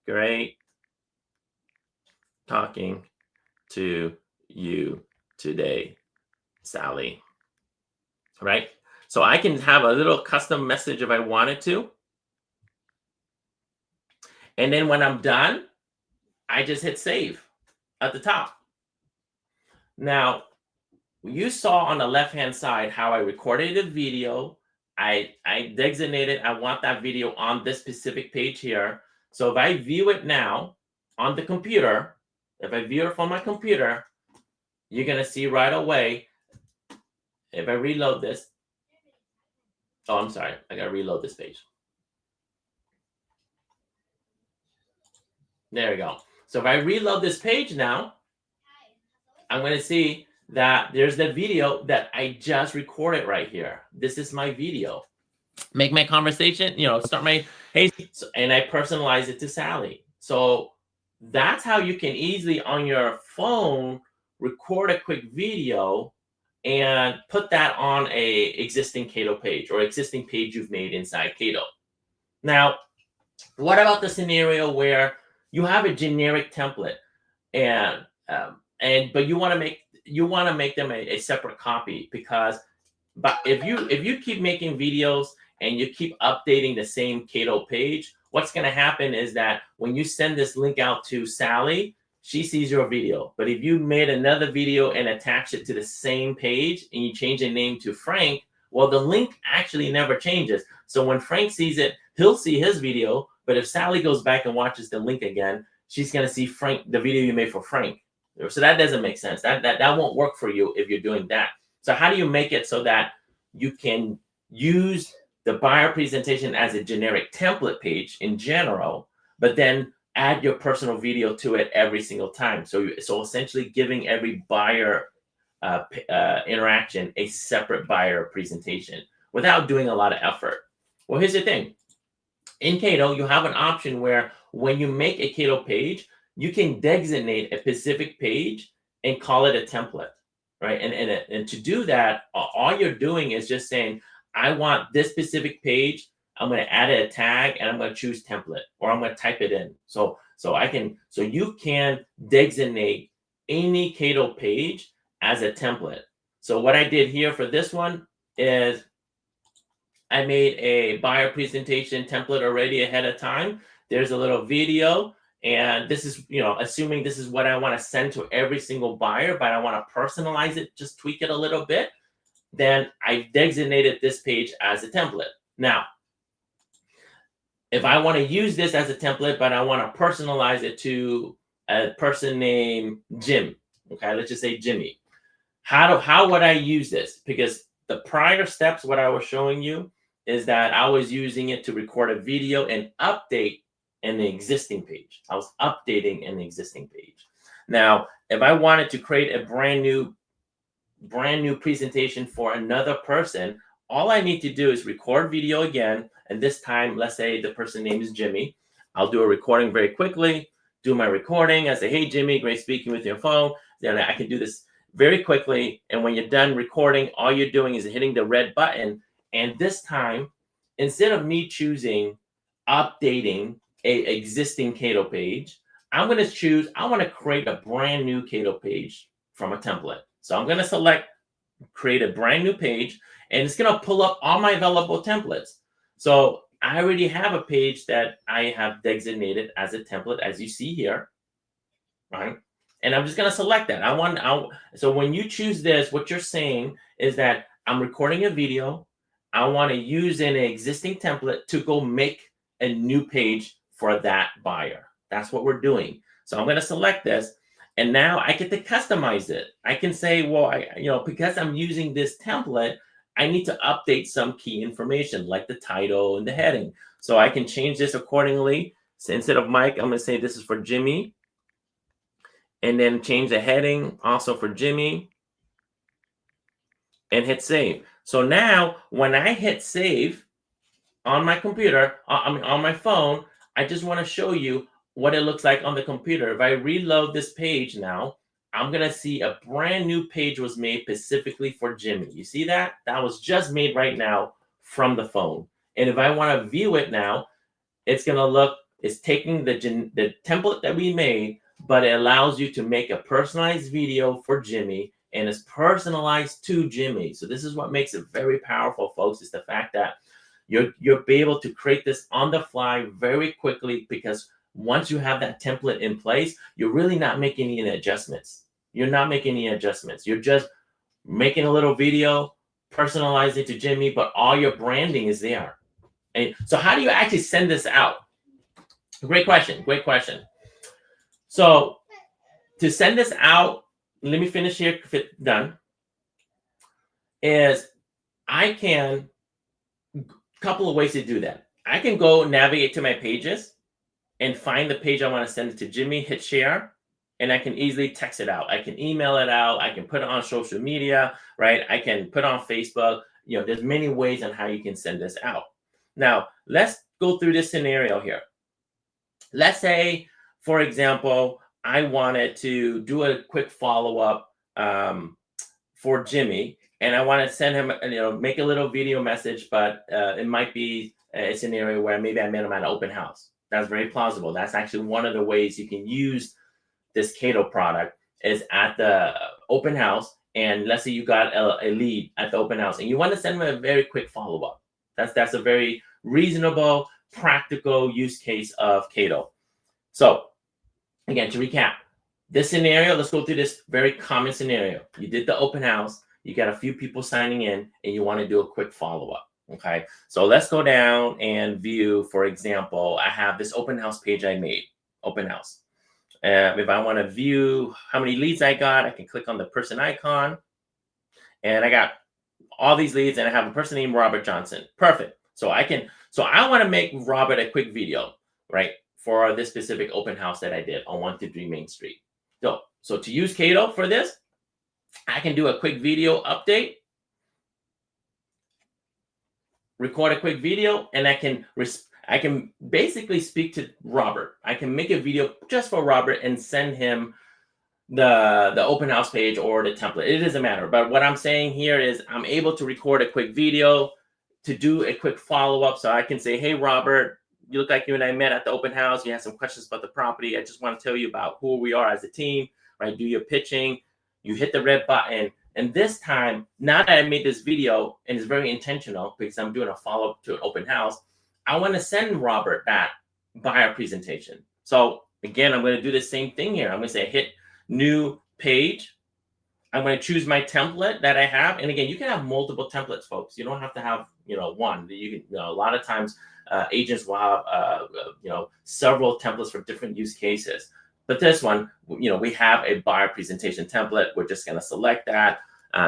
great talking to you today, Sally, right? So I can have a little custom message if I wanted to. And then when I'm done, I just hit save at the top. Now, you saw on the left-hand side how I recorded the video. I designated, I want that video on this specific page here. So if I view it now on the computer, if I view it from my computer, you're going to see right away, if I reload this. Oh, I'm sorry. I got to reload this page. There we go. So if I reload this page now, I'm going to see that there's the video that I just recorded right here. This is my video. Make my conversation, start my, hey, and I personalize it to Sally. So that's how you can easily on your phone record a quick video and put that on a existing Kaydoh page or existing page you've made inside Kaydoh. Now, what about the scenario where you have a generic template but you want to make them a separate copy, but if you keep making videos and you keep updating the same Kaydoh page, what's going to happen is that when you send this link out to Sally, she sees your video. But if you made another video and attach it to the same page and you change the name to Frank, well, the link actually never changes. So when Frank sees it, he'll see his video. But if Sally goes back and watches the link again, she's going to see the video you made for Frank. So that doesn't make sense. That won't work for you if you're doing that. So how do you make it so that you can use the buyer presentation as a generic template page in general, but then add your personal video to it every single time? So essentially giving every buyer interaction a separate buyer presentation without doing a lot of effort. Well, here's the thing. In Kaydoh, you have an option where when you make a Kaydoh page, you can designate a specific page and call it a template, right? And to do that, all you're doing is just saying, I want this specific page. I'm going to add a tag and I'm going to choose template, or I'm going to type it in. So you can designate any Kaydoh page as a template. So what I did here for this one is I made a buyer presentation template already ahead of time. There's a little video, and this is, assuming this is what I want to send to every single buyer, but I want to personalize it, just tweak it a little bit. Then I designated this page as a template. Now, if I want to use this as a template, but I want to personalize it to a person named Jim, okay, let's just say Jimmy. How would I use this? Because the prior steps, what I was showing you is that I was using it to record a video and update in the existing page. I was updating in the existing page. Now, if I wanted to create a brand new presentation for another person, all I need to do is record video again. And this time, let's say the person name is Jimmy. I'll do a recording very quickly, do my recording. I say, hey, Jimmy, great speaking with your phone. Then I can do this very quickly. And when you're done recording, all you're doing is hitting the red button. And this time, instead of me choosing updating a existing Kaydoh page, I'm going to choose, I want to create a brand new Kaydoh page from a template. So I'm going to select create a brand new page, and it's going to pull up all my available templates. So I already have a page that I have designated as a template, as you see here, right? And I'm just going to select that. So when you choose this, what you're saying is that I'm recording a video. I want to use an existing template to go make a new page for that buyer. That's what we're doing. So I'm going to select this, and now I get to customize it. I can say, well, because I'm using this template, I need to update some key information like the title and the heading. So I can change this accordingly. So instead of Mike, I'm going to say this is for Jimmy, and then change the heading also for Jimmy, and hit save. So now when I hit save on my computer, on my phone, I just want to show you what it looks like on the computer. If I reload this page now, I'm going to see a brand new page was made specifically for Jimmy. You see that? That was just made right now from the phone. And if I want to view it now, it's going to look, it's taking the template that we made, but it allows you to make a personalized video for Jimmy, and it's personalized to Jimmy. So this is what makes it very powerful, folks, is the fact that you'll be able to create this on the fly very quickly, because once you have that template in place, you're really not making any adjustments. You're not making any adjustments. You're just making a little video, personalize it to Jimmy, but all your branding is there. And so how do you actually send this out? Great question. Great question. So to send this out, let me finish here if it's done, is I can, couple of ways to do that. I can go navigate to my pages and find the page I want to send it to Jimmy, hit share, and I can easily text it out. I can email it out. I can put it on social media, right? I can put it on Facebook. There's many ways on how you can send this out. Now, let's go through this scenario here. Let's say, for example, I wanted to do a quick follow-up for Jimmy, and I want to send him, make a little video message, but it might be a scenario where maybe I met him at an open house. That's very plausible. That's actually one of the ways you can use this Kaydoh product, is at the open house. And let's say you got a lead at the open house and you want to send them a very quick follow-up. That's a very reasonable, practical use case of Kaydoh. So again, to recap, this scenario, let's go through this very common scenario. You did the open house, you got a few people signing in, and you want to do a quick follow-up. Okay, so let's go down and view, for example, I have this open house page I made, open house. If I want to view how many leads I got, I can click on the person icon, and I got all these leads, and I have a person named Robert Johnson. Perfect. So I want to make Robert a quick video, right, for this specific open house that I did on 123 Main Street. So to use Kaydoh for this, I can do a quick video update, record a quick video, and I can basically speak to Robert. I can make a video just for Robert and send him the open house page or the template. It doesn't matter. But what I'm saying here is I'm able to record a quick video to do a quick follow-up. So I can say, hey, Robert, you look like you and I met at the open house. You had some questions about the property. I just want to tell you about who we are as a team, right? Do your pitching. You hit the red button. And this time, now that I made this video, and it's very intentional because I'm doing a follow-up to an open house, I want to send Robert that buyer presentation. So again, I'm going to do the same thing here. I'm going to say hit new page. I'm going to choose my template that I have. And again, you can have multiple templates, folks. You don't have to have, one. You can, a lot of times agents will have, several templates for different use cases. But this one, we have a buyer presentation template. We're just going to select that.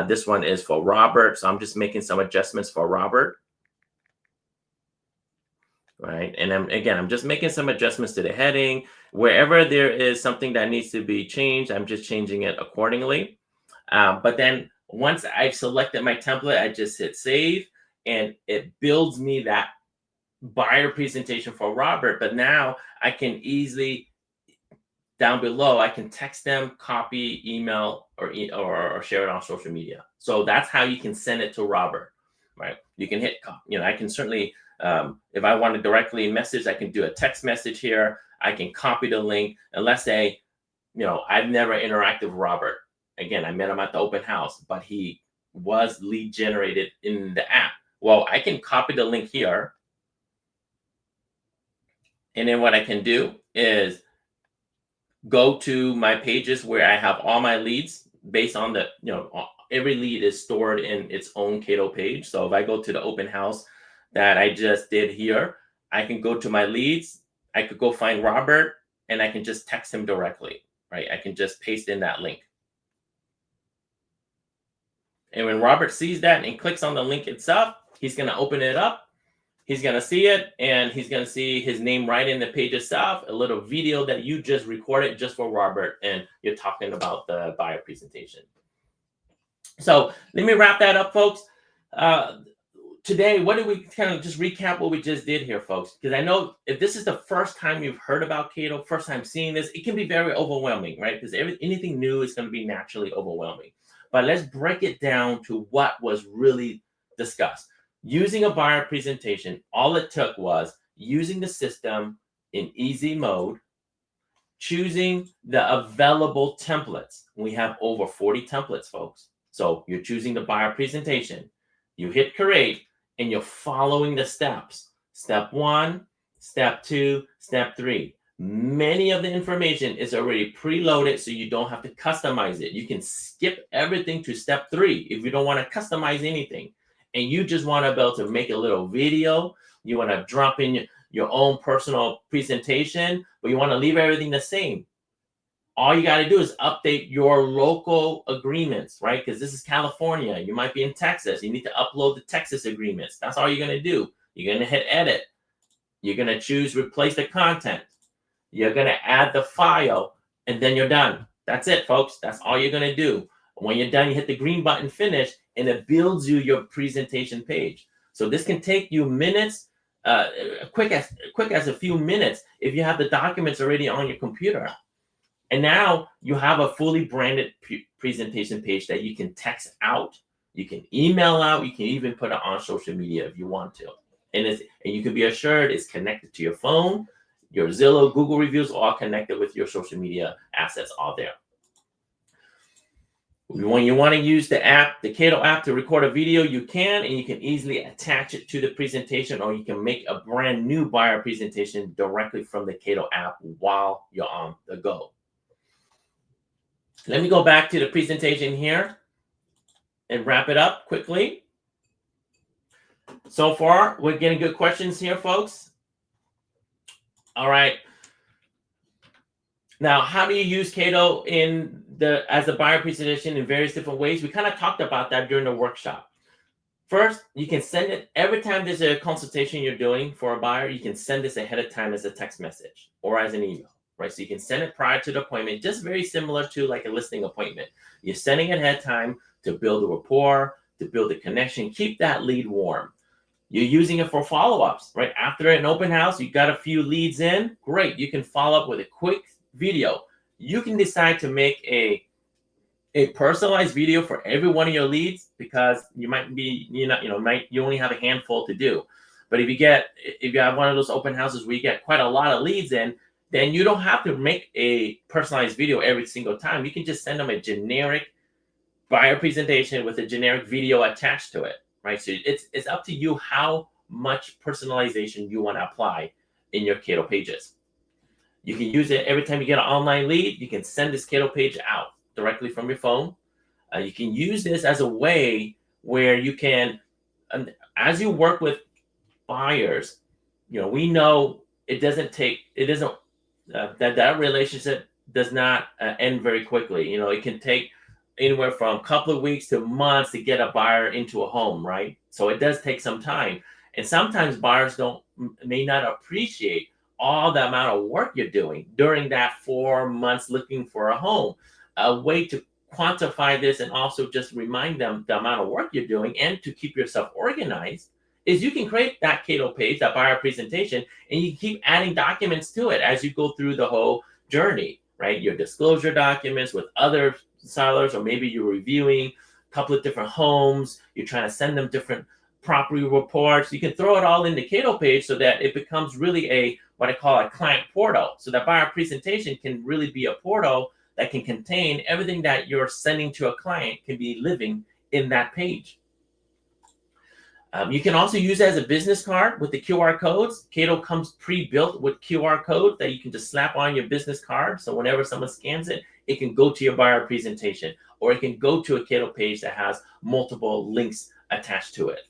This one is for Robert. So I'm just making some adjustments for Robert. Right. And I'm just making some adjustments to the heading. Wherever there is something that needs to be changed, I'm just changing it accordingly. But then once I've selected my template, I just hit save, and it builds me that buyer presentation for Robert. But now I can easily, down below, I can text them, copy, email, or share it on social media. So that's how you can send it to Robert, right? You can hit, I can certainly, if I want to directly message, I can do a text message here. I can copy the link, and let's say, I've never interacted with Robert. Again, I met him at the open house, but he was lead generated in the app. Well, I can copy the link here. And then what I can do is go to my pages where I have all my leads based on the, every lead is stored in its own Kaydoh page. So if I go to the open house that I just did here, I can go to my leads. I could go find Robert and I can just text him directly, right? I can just paste in that link. And when Robert sees that and clicks on the link itself, he's going to open it up. He's going to see it, and he's going to see his name right in the page itself, a little video that you just recorded just for Robert, and you're talking about the buyer presentation. So let me wrap that up, folks. Today, what did we kind of just recap what we just did here, folks? Because I know if this is the first time you've heard about Kaydoh, first time seeing this, it can be very overwhelming, right? Because anything new is going to be naturally overwhelming. But let's break it down to what was really discussed. Using a buyer presentation, all it took was using the system in easy mode, choosing the available templates. We have over 40 templates, folks. So you're choosing the buyer presentation. You hit create, and you're following the steps. Step 1, step 2, step 3. Many of the information is already preloaded, so you don't have to customize it. You can skip everything to step 3 if you don't want to customize anything. And you just want to be able to make a little video. You want to drop in your own personal presentation, but you want to leave everything the same. All you got to do is update your local agreements, right? Because this is California. You might be in Texas. You need to upload the Texas agreements. That's all you're going to do. You're going to hit edit. You're going to choose replace the content. You're going to add the file, and then you're done. That's it, folks. That's all you're going to do. When you're done, you hit the green button, finish, and it builds you your presentation page. So this can take you minutes, quick as a few minutes if you have the documents already on your computer. And now you have a fully branded presentation page that you can text out, you can email out, you can even put it on social media if you want to. And you can be assured it's connected to your phone, your Zillow, Google reviews, all connected with your social media assets all there. When you want to use the app, the Kaydoh app, to record a video, you can, and you can easily attach it to the presentation, or you can make a brand new buyer presentation directly from the Kaydoh app while you're on the go. Let me go back to the presentation here and wrap it up quickly. So far, we're getting good questions here, folks. All right. Now, how do you use Kaydoh as a buyer presentation in various different ways? We kind of talked about that during the workshop. First, you can send it every time there's a consultation you're doing for a buyer. You can send this ahead of time as a text message or as an email, right? So you can send it prior to the appointment, just very similar to like a listing appointment. You're sending it ahead of time to build a rapport, to build a connection, keep that lead warm. You're using it for follow-ups, right? After an open house, you got a few leads in, great. You can follow up with a quick video. You can decide to make a personalized video for every one of your leads, because you might be, you only have a handful to do. But if you have one of those open houses where you get quite a lot of leads in, then you don't have to make a personalized video every single time. You can just send them a generic buyer presentation with a generic video attached to it, right? So it's up to you how much personalization you want to apply in your Kaydoh pages. You can use it every time you get an online lead. You can send this Kaydoh page out directly from your phone. You can use this as a way where you can, as you work with buyers, we know that relationship does not end very quickly. It can take anywhere from a couple of weeks to months to get a buyer into a home, right? So it does take some time. And sometimes buyers may not appreciate all the amount of work you're doing during that 4 months looking for a home. A way to quantify this and also just remind them the amount of work you're doing and to keep yourself organized is you can create that Kaydoh page, that buyer presentation, and you keep adding documents to it as you go through the whole journey, right? Your disclosure documents with other sellers, or maybe you're reviewing a couple of different homes, you're trying to send them different property reports. You can throw it all in the Kaydoh page so that it becomes really what I call a client portal. So that buyer presentation can really be a portal that can contain everything that you're sending to a client can be living in that page. You can also use it as a business card with the QR codes. Kaydoh comes pre-built with QR code that you can just slap on your business card. So whenever someone scans it, it can go to your buyer presentation, or it can go to a Kaydoh page that has multiple links attached to it.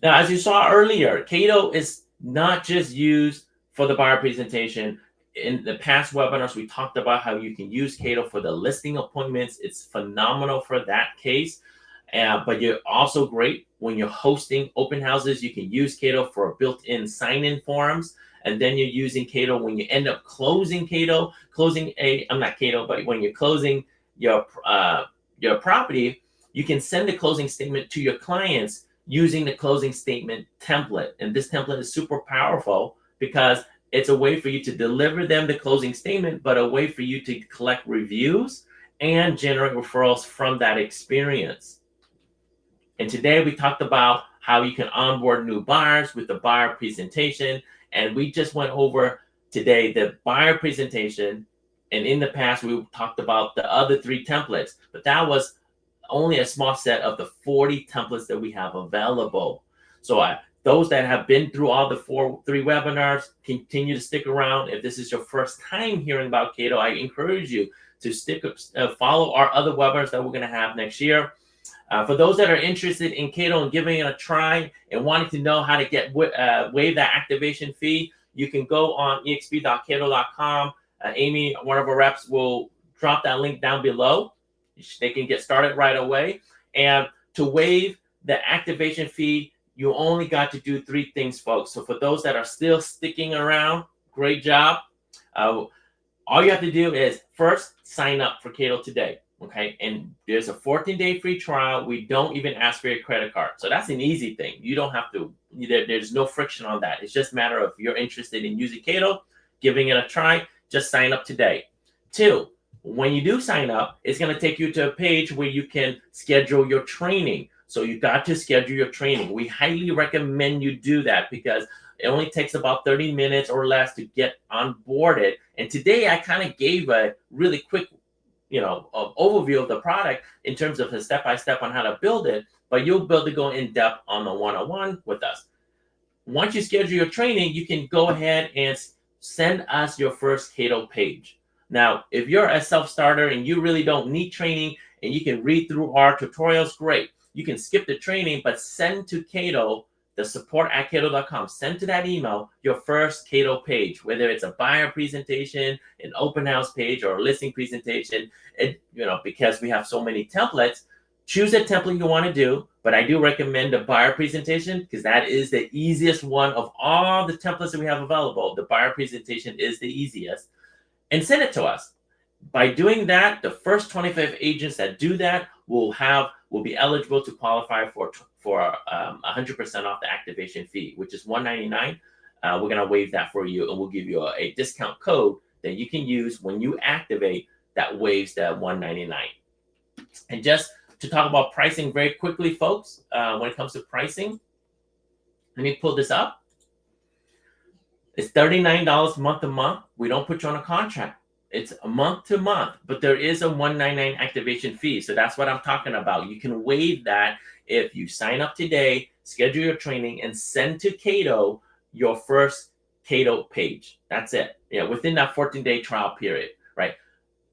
Now, as you saw earlier, Kaydoh is not just used for the buyer presentation. In the past webinars, we talked about how you can use Kaydoh for the listing appointments. It's phenomenal for that case. But you're also great when you're hosting open houses. You can use Kaydoh for built-in sign-in forms. And then you're using Kaydoh when you end up closing but when you're closing your property, you can send a closing statement to your clients using the closing statement template. And this template is super powerful because it's a way for you to deliver them the closing statement, but a way for you to collect reviews and generate referrals from that experience. And today we talked about how you can onboard new buyers with the buyer presentation. And we just went over today the buyer presentation. And in the past, we talked about the other 3 templates, but that was only a small set of the 40 templates that we have available. So those that have been through all the 3 webinars, continue to stick around. If this is your first time hearing about Kaydoh, I encourage you to follow our other webinars that we're going to have next year. For those that are interested in Kaydoh and giving it a try and wanting to know how to get waive that activation fee, you can go on exp.kaydoh.com. Amy, one of our reps, will drop that link down below. They can get started right away. And to waive the activation fee, you only got to do 3 things, folks. So for those that are still sticking around, great job. All you have to do is first sign up for Kaydoh today. Okay, and there's a 14-day free trial. We don't even ask for your credit card. So that's an easy thing. You don't have to, there's no friction on that. It's just a matter of you're interested in using Kaydoh, giving it a try, just sign up today. 2, when you do sign up, it's going to take you to a page where you can schedule your training. So you got to schedule your training. We highly recommend you do that because it only takes about 30 minutes or less to get onboarded. And today I kind of gave a really quick overview of the product in terms of a step-by-step on how to build it, but you'll be able to go in depth on the one-on-one with us. Once you schedule your training, you can go ahead and send us your first Kaydoh page. Now, if you're a self-starter and you really don't need training and you can read through our tutorials, great. You can skip the training, but send to Kaydoh, the support@kaydoh.com. Send to that email your first Kaydoh page, whether it's a buyer presentation, an open house page, or a listing presentation. Because we have so many templates, choose a template you want to do. But I do recommend the buyer presentation because that is the easiest one of all the templates that we have available. The buyer presentation is the easiest, and send it to us. By doing that, the first 25 agents that do that will be eligible to qualify for 100% off the activation fee, which is $199. We're going to waive that for you, and we'll give you a discount code that you can use when you activate that waives the $199. And just to talk about pricing very quickly, folks, when it comes to pricing, let me pull this up. It's $39 month to month. We don't put you on a contract. It's a month to month, but there is a $199 activation fee. So that's what I'm talking about. You can waive that if you sign up today, schedule your training, and send to Kaydoh your first Kaydoh page. That's it. Within that 14-day trial period, right?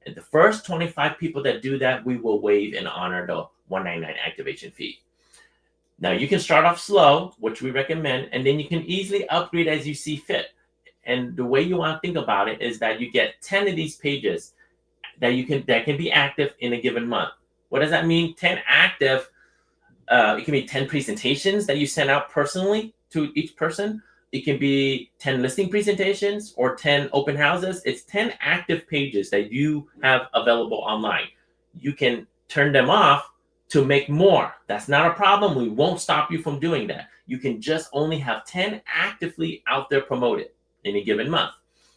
And the first 25 people that do that, we will waive and honor the $199 activation fee. Now, you can start off slow, which we recommend, and then you can easily upgrade as you see fit. And the way you want to think about it is that you get 10 of these pages that can be active in a given month. What does that mean? 10 active. It can be 10 presentations that you send out personally to each person. It can be 10 listing presentations or 10 open houses. It's 10 active pages that you have available online. You can turn them off to make more. That's not a problem. We won't stop you from doing that. You can just only have 10 actively out there promoted in a given month.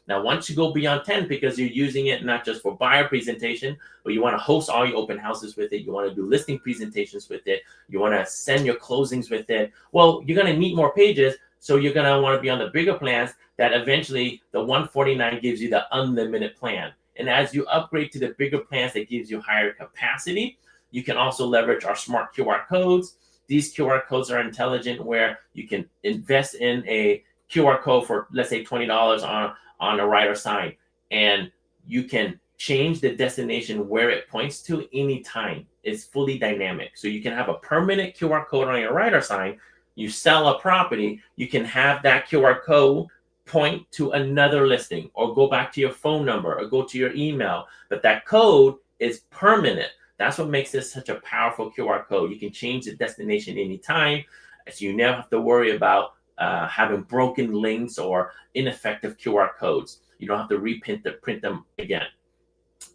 Now, once you go beyond 10, because you're using it not just for buyer presentation, but you want to host all your open houses with it, you want to do listing presentations with it, you want to send your closings with it, well, you're going to need more pages. So you're going to want to be on the bigger plans that eventually the $149 gives you the unlimited plan. And as you upgrade to the bigger plans that gives you higher capacity, you can also leverage our smart QR codes. These QR codes are intelligent where you can invest in a QR code for, let's say, $20 on a rider sign, and you can change the destination where it points to anytime. It's fully dynamic. So you can have a permanent QR code on your rider sign. you sell a property, you can have that QR code point to another listing, or go back to your phone number, or go to your email. But that code is permanent. That's what makes this such a powerful QR code. You can change the destination anytime, so you never have to worry about having broken links or ineffective QR codes. You don't have to print them again.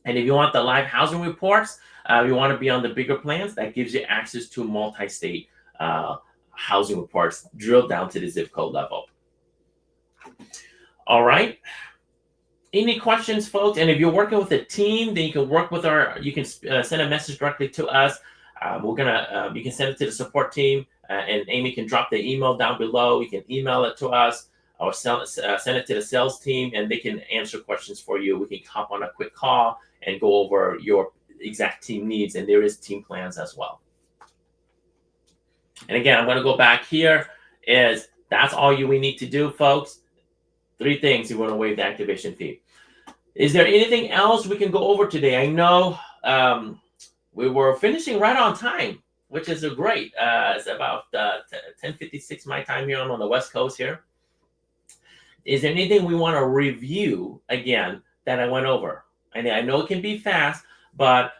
And if you want the live housing reports, you want to be on the bigger plans, that gives you access to multi-state housing reports drilled down to the zip code level. All right. Any questions, folks? And if you're working with a team, then you can work with you can send a message directly to us. You can send it to the support team, and Amy can drop the email down below. You can email it to us, or send it to the sales team, and they can answer questions for you. We can hop on a quick call and go over your exact team needs, and there is team plans as well. And again, I'm going to go back here. That's all we need to do, folks. 3 things you want to waive the activation fee. Is there anything else we can go over today? I know we were finishing right on time, which is great. It's about 10:56 my time here. I'm on the West Coast here. Is there anything we want to review again that I went over? And I know it can be fast, but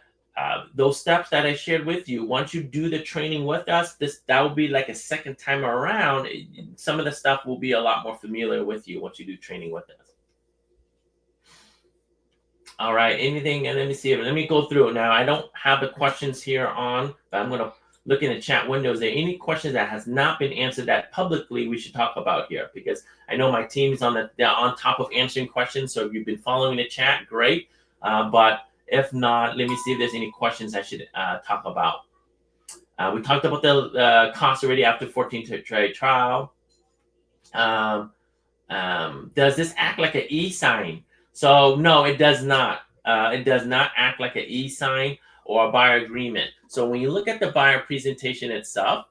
those steps that I shared with you, once you do the training with us, that will be like a second time around. Some of the stuff will be a lot more familiar with you once you do training with us. All right, anything, and let me see. Let me go through it now. I don't have the questions here on, but I'm going to look in the chat window. Is there any questions that has not been answered that publicly we should talk about here? Because I know my team is on top of answering questions. So if you've been following the chat, great. But if not, let me see if there's any questions I should talk about. We talked about the cost already after 14-trade trial. Does this act like an e-sign? So no, it does not. It does not act like an e-sign or a buyer agreement. So when you look at the buyer presentation itself,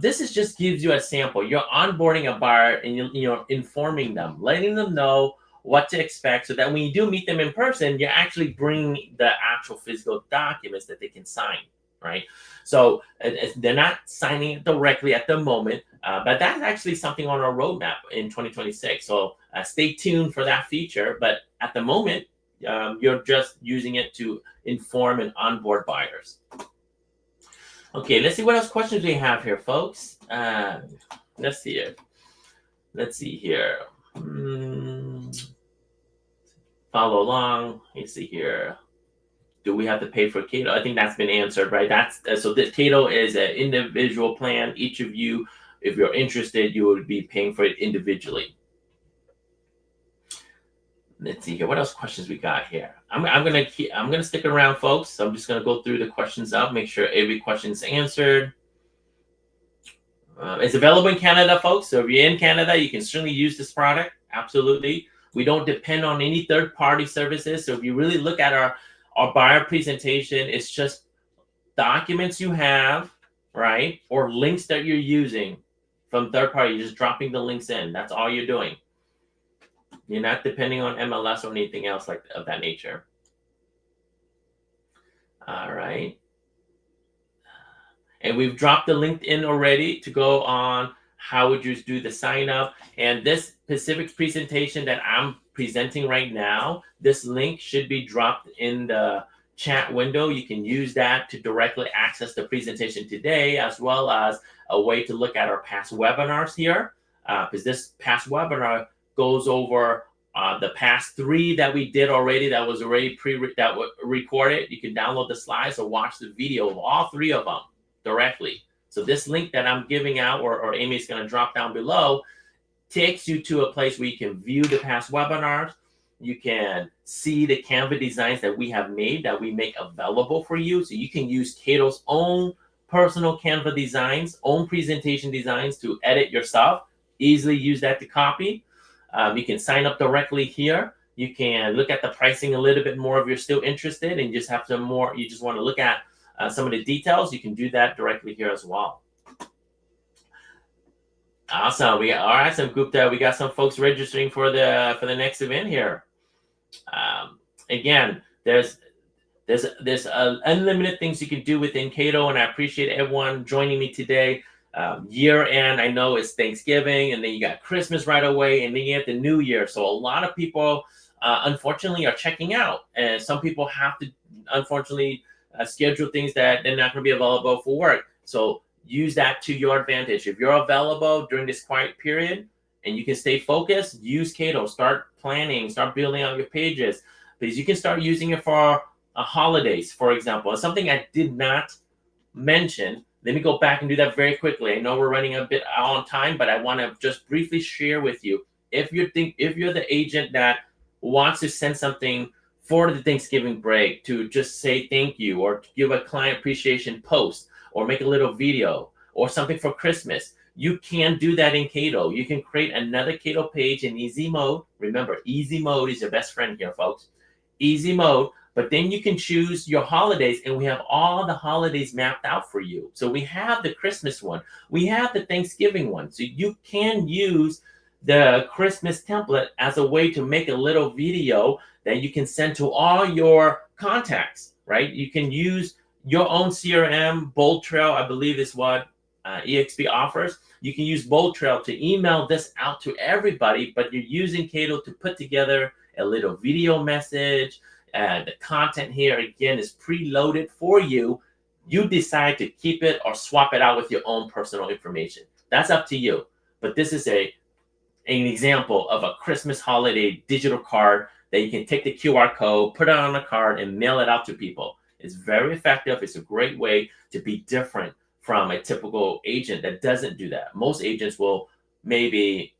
this just gives you a sample. You're onboarding a buyer and you're informing them, letting them know what to expect, so that when you do meet them in person, you're actually bringing the actual physical documents that they can sign, right? So they're not signing it directly at the moment, but that's actually something on our roadmap in 2026. So stay tuned for that feature. But at the moment, you're just using it to inform and onboard buyers. Okay, let's see what else questions we have here, folks. Let's see it. Let's see here. Follow along. Let's see here. Do we have to pay for Kaydoh? I think that's been answered, right? So this Kaydoh is an individual plan. Each of you, if you're interested, you would be paying for it individually. Let's see here. What else questions we got here? I'm gonna stick around, folks. So I'm just gonna go through the questions up, make sure every question is answered. It's available in Canada, folks. So if you're in Canada, you can certainly use this product. Absolutely. We don't depend on any third-party services. So if you really look at our buyer presentation, it's just documents you have, right? Or links that you're using from third party. You're just dropping the links in. That's all you're doing. You're not depending on MLS or anything else of that nature. All right. And we've dropped the link in already to go on how would you do the sign up. And this specific presentation that I'm presenting right now, this link should be dropped in the chat window. You can use that to directly access the presentation today, as well as a way to look at our past webinars here, because this past webinar goes over the past 3 that we did already, that was already recorded. You can download the slides or watch the video of all 3 of them directly. So this link that I'm giving out, or Amy's going to drop down below, takes you to a place where you can view the past webinars. You can see the Canva designs that we have made, that we make available for you. So you can use Kaydoh's own personal Canva designs, own presentation designs to edit yourself. Easily use that to copy. You can sign up directly here. You can look at the pricing a little bit more if you're still interested and just have some more. You just want to look at some of the details. You can do that directly here as well. Awesome. We got some group there. We got some folks registering for the next event here. Again, there's unlimited things you can do within Kaydoh, and I appreciate everyone joining me today. Year end, I know it's Thanksgiving, and then you got Christmas right away, and then you have the New Year. So a lot of people, unfortunately, are checking out, and some people have to, unfortunately, schedule things that they're not going to be available for work. So use that to your advantage. If you're available during this quiet period and you can stay focused, use Kaydoh. Start planning, start building out your pages, because you can start using it for holidays, for example. And something I did not mention, let me go back and do that very quickly. I know we're running a bit on time, but I want to just briefly share with you. If you're the agent that wants to send something for the Thanksgiving break, to just say thank you, or to give a client appreciation post, or make a little video, or something for Christmas, you can do that in Kaydoh. You can create another Kaydoh page in easy mode. Remember, easy mode is your best friend here, folks. Easy mode. But then you can choose your holidays, and we have all the holidays mapped out for you. So we have the Christmas one, we have the Thanksgiving one. So you can use the Christmas template as a way to make a little video that you can send to all your contacts, right? You can use your own CRM. Bold Trail, I believe, is what eXp offers. You can use Bold Trail to email this out to everybody, but you're using Kaydoh to put together a little video message. The content here, again, is preloaded for you. You decide to keep it or swap it out with your own personal information. That's up to you. But this is an example of a Christmas holiday digital card that you can take the QR code, put it on a card, and mail it out to people. It's very effective. It's a great way to be different from a typical agent that doesn't do that. Most agents will maybe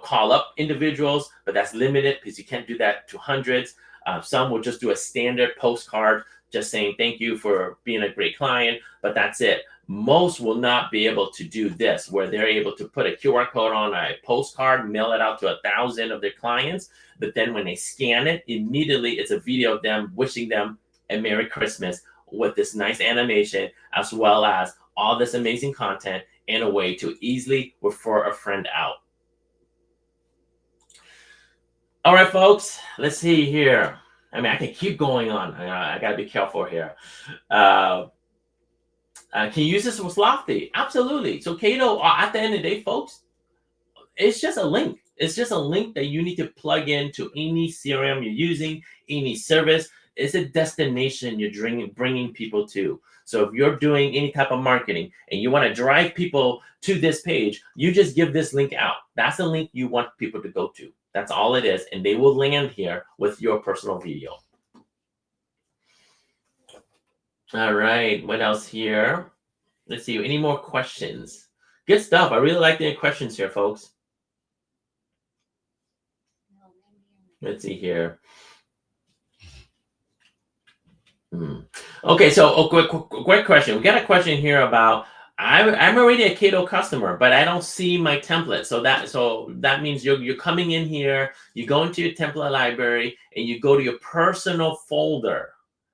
call up individuals, but that's limited because you can't do that to hundreds. Some will just do a standard postcard just saying thank you for being a great client, but that's it. Most will not be able to do this, where they're able to put a QR code on a postcard, mail it out to 1,000 of their clients, but then when they scan it, immediately it's a video of them wishing them a Merry Christmas with this nice animation, as well as all this amazing content, and a way to easily refer a friend out. All right, folks, let's see here. I mean, I can keep going on. I got to be careful here. Can you use this with Lofty? Absolutely. So Kaydoh, at the end of the day, folks, it's just a link. It's just a link that you need to plug into any CRM you're using, any service. It's a destination you're bringing people to. So if you're doing any type of marketing and you want to drive people to this page, you just give this link out. That's the link you want people to go to. That's all it is. And they will land here with your personal video. All right. What else here? Let's see. Any more questions? Good stuff. I really like the questions here, folks. Let's see here. Okay, so great question. We got a question here about I'm already a Kaydoh customer, but I don't see my template. So that means you're coming in here, you go into your template library, and you go to your personal folder,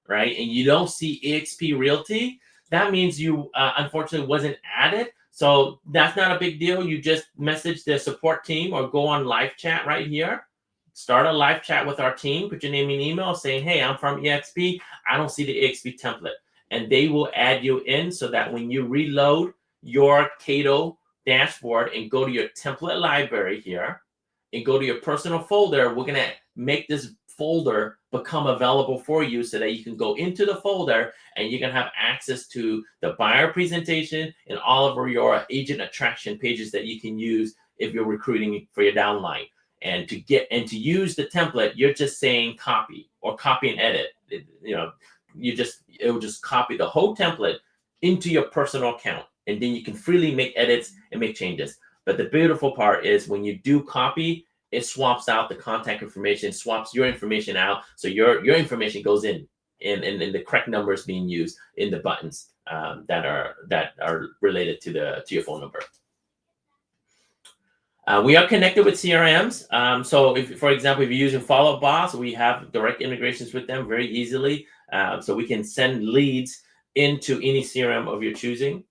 right? And you don't see eXp Realty. That means you unfortunately wasn't added. So that's not a big deal. You just message the support team or go on live chat right here. Start a live chat with our team, put your name and email saying, hey, I'm from eXp. I don't see the eXp template. And they will add you in so that when you reload your Kaydoh dashboard and go to your template library here and go to your personal folder, we're going to make this folder become available for you so that you can go into the folder and you can have access to the buyer presentation and all of your agent attraction pages that you can use if you're recruiting for your downline. And to use the template, you're just saying copy or copy and edit. It will just copy the whole template into your personal account, and then you can freely make edits and make changes. But the beautiful part is when you do copy, it swaps out the contact information, swaps your information out, so your information goes in the correct numbers being used in the buttons that are related to your phone number. We are connected with CRMs. So if, for example, if you're using Follow Boss, we have direct integrations with them very easily. So we can send leads into any CRM of your choosing.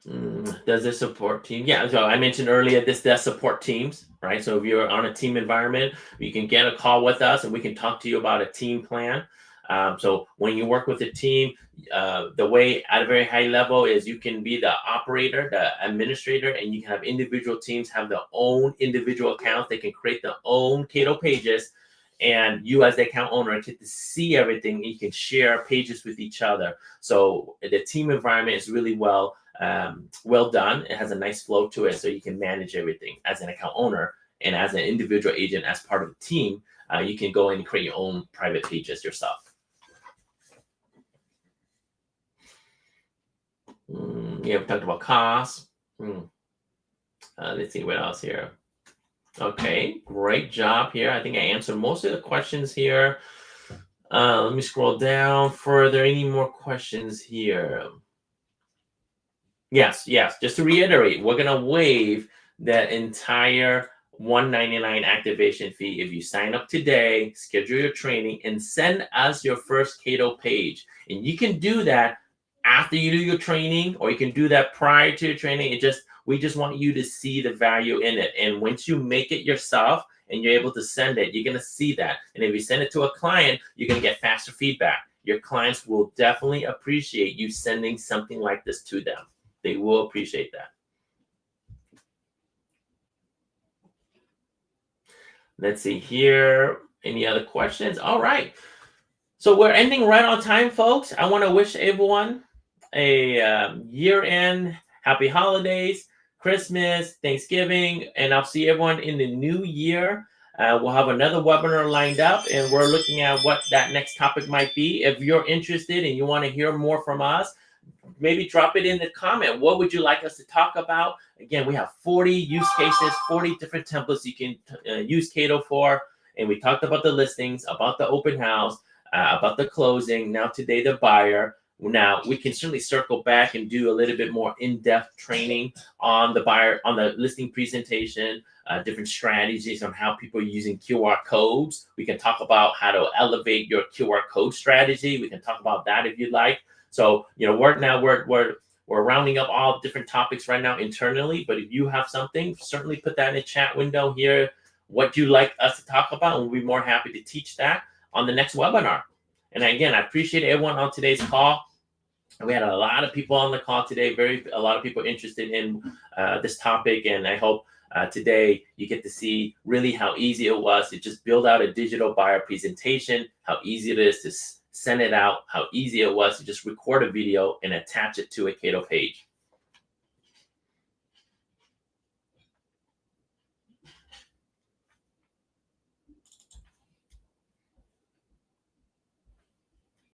Does this support team? Yeah, so I mentioned earlier, this does support teams, right? So if you're on a team environment, you can get a call with us and we can talk to you about a team plan. So when you work with a team, the way at a very high level is you can be the operator, the administrator, and you can have individual teams have their own individual accounts. They can create their own Kaydoh pages. And you as the account owner get to see everything. And you can share pages with each other. So the team environment is really well done. It has a nice flow to it, so you can manage everything as an account owner and as an individual agent, as part of the team. You can go in and create your own private pages yourself. Yeah, we talked about costs. Let's see what else here. Okay, great job here. I think I answered most of the questions here. Let me scroll down further. Any more questions here? Yes. Just to reiterate, we're gonna waive that entire $199 activation fee if you sign up today, schedule your training, and send us your first Kaydoh page. And you can do that after you do your training, or you can do that prior to your training. We just want you to see the value in it. And once you make it yourself and you're able to send it, you're gonna see that. And if you send it to a client, you're gonna get faster feedback. Your clients will definitely appreciate you sending something like this to them. They will appreciate that. Let's see here. Any other questions? All right. So we're ending right on time, folks. I want to wish everyone a year-end happy holidays, Christmas, Thanksgiving, and I'll see everyone in the new year. We'll have another webinar lined up, and we're looking at what that next topic might be. If you're interested and you want to hear more from us, maybe drop it in the comment. What would you like us to talk about? Again, we have 40 use cases, 40 different templates you can use Kaydoh for. And we talked about the listings, about the open house, about the closing. Now today, the buyer. Now we can certainly circle back and do a little bit more in-depth training on the buyer, on the listing presentation, different strategies on how people are using QR codes. We can talk about how to elevate your QR code strategy. We can talk about that if you'd like. So, we're rounding up all different topics right now internally, but if you have something, certainly put that in the chat window here, what you like us to talk about, and we'll be more happy to teach that on the next webinar. And again, I appreciate everyone on today's call. We had a lot of people on the call today, a lot of people interested in this topic, and I hope today you get to see really how easy it was to just build out a digital buyer presentation, how easy it is to send it out, how easy it was to just record a video and attach it to a Kaydoh page.